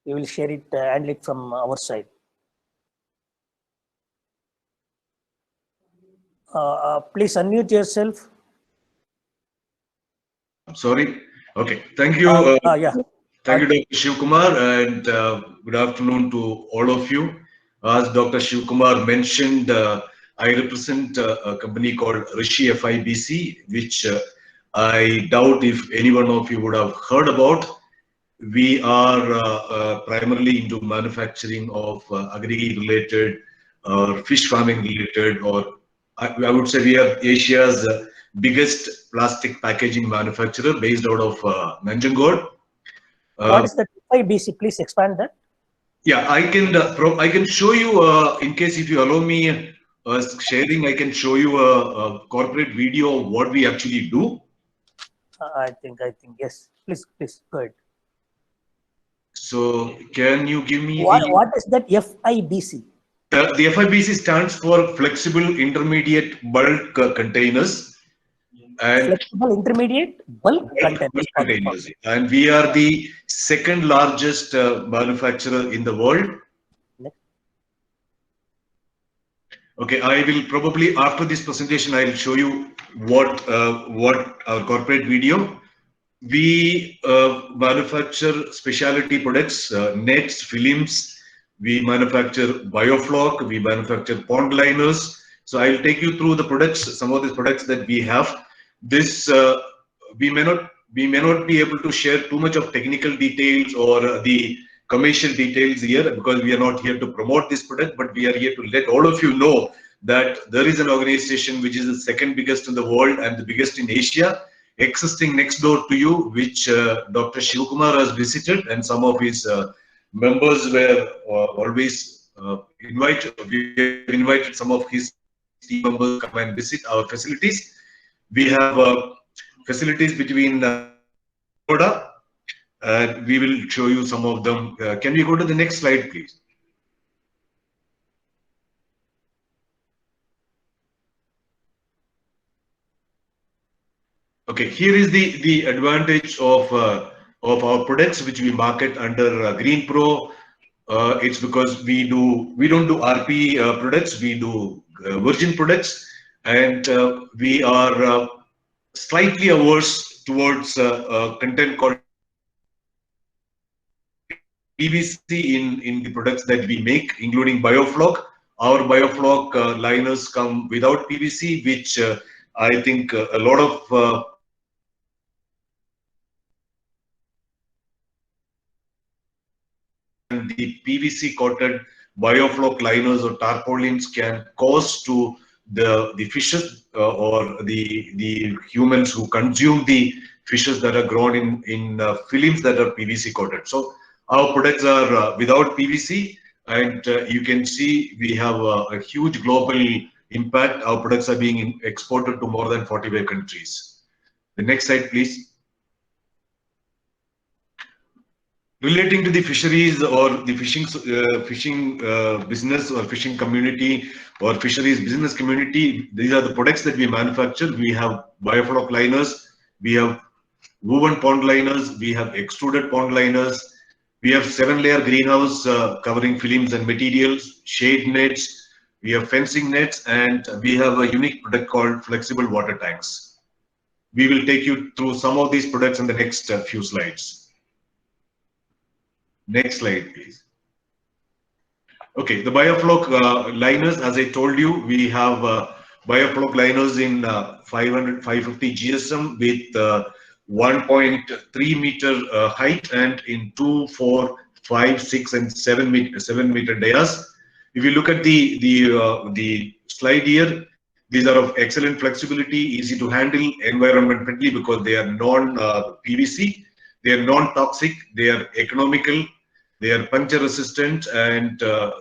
we will share it, handle it from our side. Please unmute yourself. I'm sorry. Okay. Thank you. Yeah. Thank you, Dr. Shivkumar, and good afternoon to all of you. As Dr. Shivkumar mentioned, I represent a company called Rishi FIBC, which I doubt if any one of you would have heard about. We are primarily into manufacturing of agri-related or fish farming related, or I would say we are Asia's biggest plastic packaging manufacturer based out of Nanjangud. What is the FIBC? Please expand that. Yeah, I can show you, in case if you allow me sharing, I can show you a corporate video of what we actually do. I think yes. Please go ahead. So can you give me what is that FIBC? The FIBC stands for Flexible Intermediate Bulk Containers. And flexible intermediate bulk containers. And we are the second largest manufacturer in the world. Okay, I will probably after this presentation I will show you what our corporate video. We manufacture specialty products, nets, films. We manufacture biofloc. We manufacture pond liners. So I'll take you through the products, some of these products that we have. This we may not be able to share too much of technical details or the commercial details here because we are not here to promote this product, but we are here to let all of you know that there is an organization which is the second biggest in the world and the biggest in Asia, existing next door to you, which Dr. Shivkumar has visited, and some of his members were always invited. We have invited some of his team members to come and visit our facilities. We have facilities between Koda, and we will show you some of them. Can we go to the next slide, please? Okay, here is the advantage of our products which we market under GreenPro. It's because we don't do RP products, we do virgin products, and we are slightly averse towards content called PVC in the products that we make, including biofloc. Our biofloc liners come without PVC, which I think a lot of the PVC coated biofloc liners or tarpaulins can cause to the fishes or the humans who consume the fishes that are grown in films that are PVC coated. So our products are without PVC, and you can see we have a huge global impact. Our products are being exported to more than 45 countries. The next slide, please. Relating to the fisheries or the fishing business or fishing community or fisheries business community, these are the products that we manufacture. We have biofloc liners, we have woven pond liners, we have extruded pond liners, we have 7-layer greenhouse covering films and materials, shade nets, we have fencing nets, and we have a unique product called flexible water tanks. We will take you through some of these products in the next few slides. Next slide, please. Okay, the biofloc liners, as I told you, we have biofloc liners in 550 GSM with 1.3 meter height and in 2, 4, 5, 6, and 7 meter dias. If you look at the slide here, these are of excellent flexibility, easy to handle, environment friendly because they are non-PVC. They are non-toxic, they are economical, they are puncture resistant, and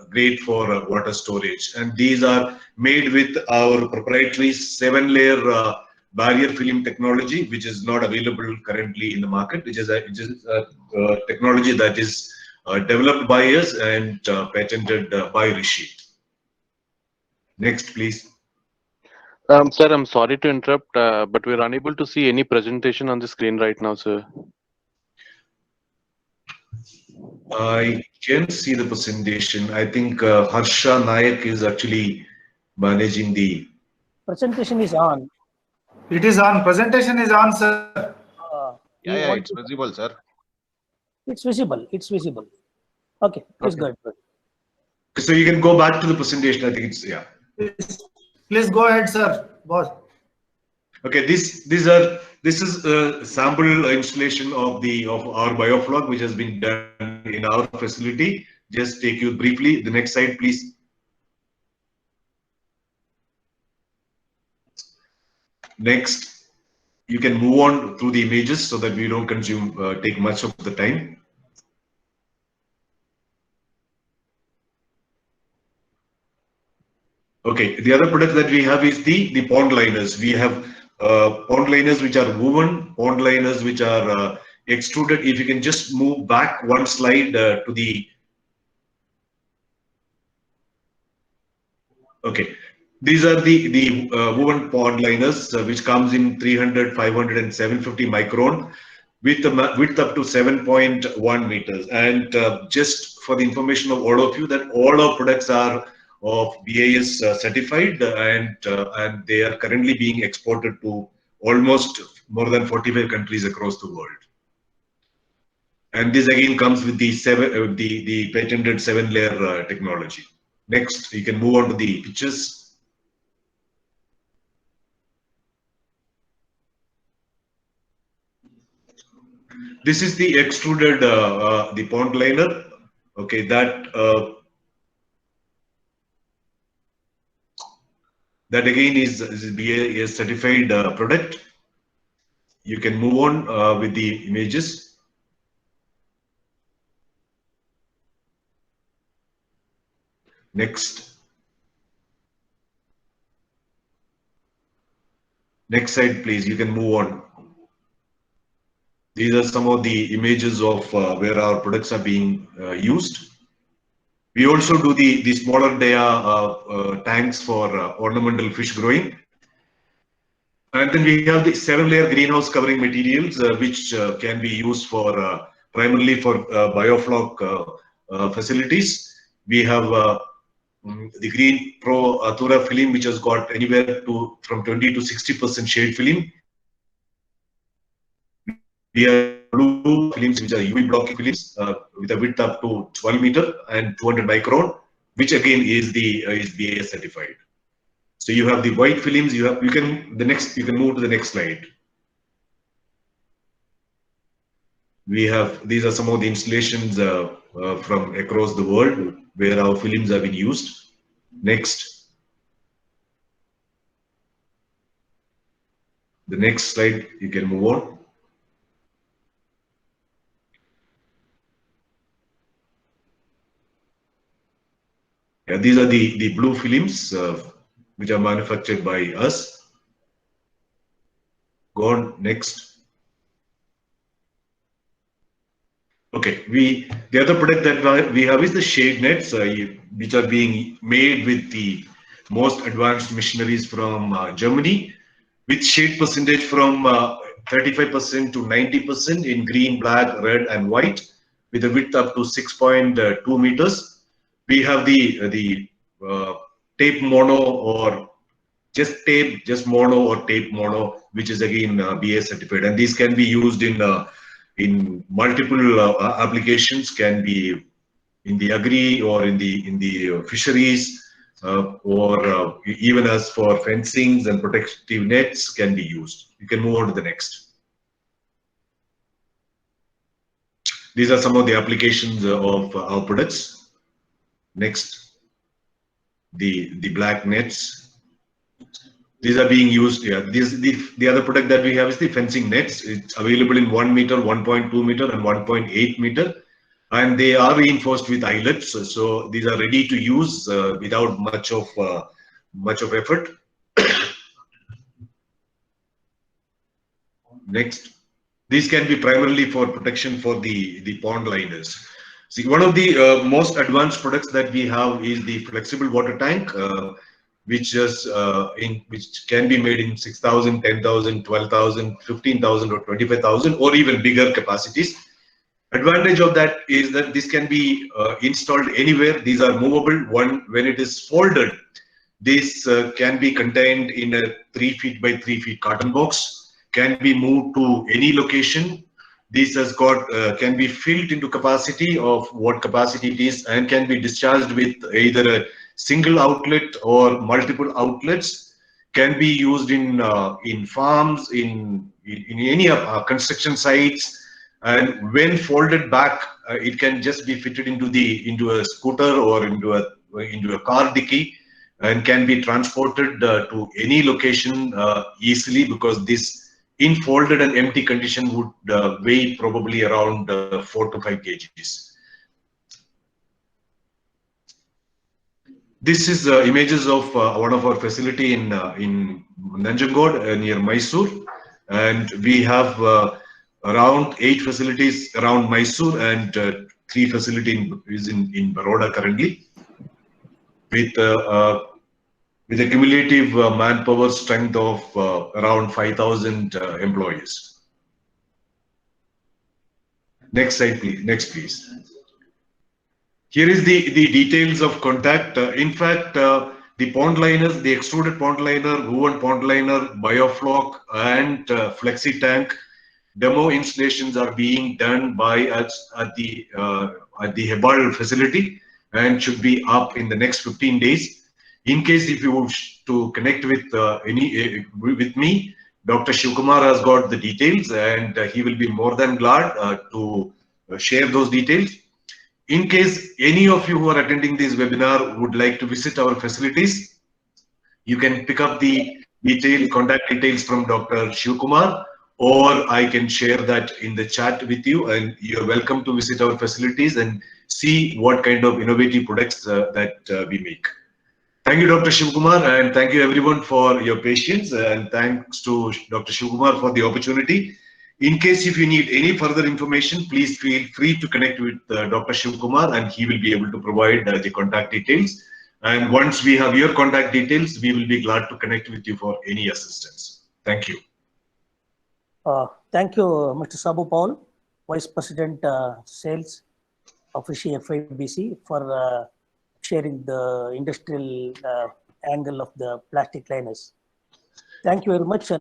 great for water storage. And these are made with our proprietary 7-layer barrier film technology, which is not available currently in the market, which is a technology that is developed by us and patented by Rishi. Next, please. Sir, I'm sorry to interrupt, but we're unable to see any presentation on the screen right now, sir. I can see the presentation. I think Harsha Nayak is actually managing the Presentation is on. It is on. Presentation is on, sir. Yeah, it's visible, sir. It's visible. It's visible. Okay, please go ahead. So you can go back to the presentation. I think it's, yeah. Please go ahead, sir. Boss. Okay, this is a sample installation of our biofloc, which has been done in our facility. Just take you briefly. The next slide, please. Next, you can move on through the images so that we don't take much of the time. Okay, the other product that we have is the pond liners. We have pond liners which are woven, pond liners which are extruded. If you can just move back one slide to the. Okay, these are the woven pond liners which comes in 300, 500, and 750 micron with a width up to 7.1 meters. And just for the information of all of you, that all our products are of BIS certified, and they are currently being exported to almost more than 45 countries across the world. And this again comes with the patented 7-layer technology. Next, you can move on to the pictures. This is the extruded the pond liner. Okay, that again is a certified product. You can move on with the images. Next. Next slide, please. You can move on. These are some of the images of where our products are being used. We also do the smaller dia tanks for ornamental fish growing. And then we have the 7-layer greenhouse covering materials, which can be used for primarily for biofloc facilities. We have the Green Pro Athura film, which has got anywhere from 20 to 60% shade film. We have blue films, which are UV blocking films with a width up to 12 meter and 200 micron, which again is BIS certified. So you have the white films. You can move to the next slide. We have, these are some of the installations from across the world where our films have been used. Next. The next slide, you can move on. Yeah, these are the blue films which are manufactured by us. Go on, next. Okay, the other product that we have is the shade nets, which are being made with the most advanced machineries from Germany, with shade percentage from 35% to 90% in green, black, red, and white, with a width up to 6.2 meters. We have the tape mono or just mono or tape mono, which is again BIS certified, and these can be used in multiple applications, can be in the agri or in the fisheries, or even as for fencings and protective nets can be used. You can move on to the next. These are some of the applications of our products. Next, the black nets. These are being used here. The other product that we have is the fencing nets. It's available in 1 meter, 1.2 meter, and 1.8 meter, and they are reinforced with eyelets. So these are ready to use without much of effort. Next, these can be primarily for protection for the pond liners. See, one of the most advanced products that we have is the flexible water tank. Which can be made in 6,000, 10,000, 12,000, 15,000, or 25,000, or even bigger capacities. Advantage of that is that this can be installed anywhere. These are movable. When it is folded, this can be contained in a 3 feet by 3 feet carton box. Can be moved to any location. This has got can be filled into capacity of what capacity it is, and can be discharged with either a single outlet or multiple outlets. Can be used in farms, in any construction sites, and when folded back, it can just be fitted into a scooter or into a car dicky, and can be transported to any location easily, because this in folded and empty condition would weigh probably around 4 to 5 kgs. This is images of one of our facility in Nanjangod near Mysore, and we have around 8 facilities around Mysore, and 3 facilities in Baroda currently, with a cumulative manpower strength of around 5,000 employees. Next slide, please. Next, please. Here is the details of contact. In fact, the pond liners, the extruded pond liner, woven pond liner, Biofloc, and Flexi Tank demo installations are being done by us at the Hebbal facility and should be up in the next 15 days. In case if you wish to connect with with me, Dr. Shivkumar has got the details, and he will be more than glad to share those details. In case any of you who are attending this webinar would like to visit our facilities, you can pick up the contact details from Dr. Shivkumar, or I can share that in the chat with you, and you're welcome to visit our facilities and see what kind of innovative products that we make. Thank you, Dr. Shivkumar, and thank you everyone for your patience, and thanks to Dr. Shivkumar for the opportunity. In case if you need any further information, please feel free to connect with Dr. Shivkumar, and he will be able to provide the contact details. And once we have your contact details, we will be glad to connect with you for any assistance. Thank you. Thank you, Mr. Sabu Paul, Vice President Sales of Rishi FIBC, for sharing the industrial angle of the plastic liners. Thank you very much.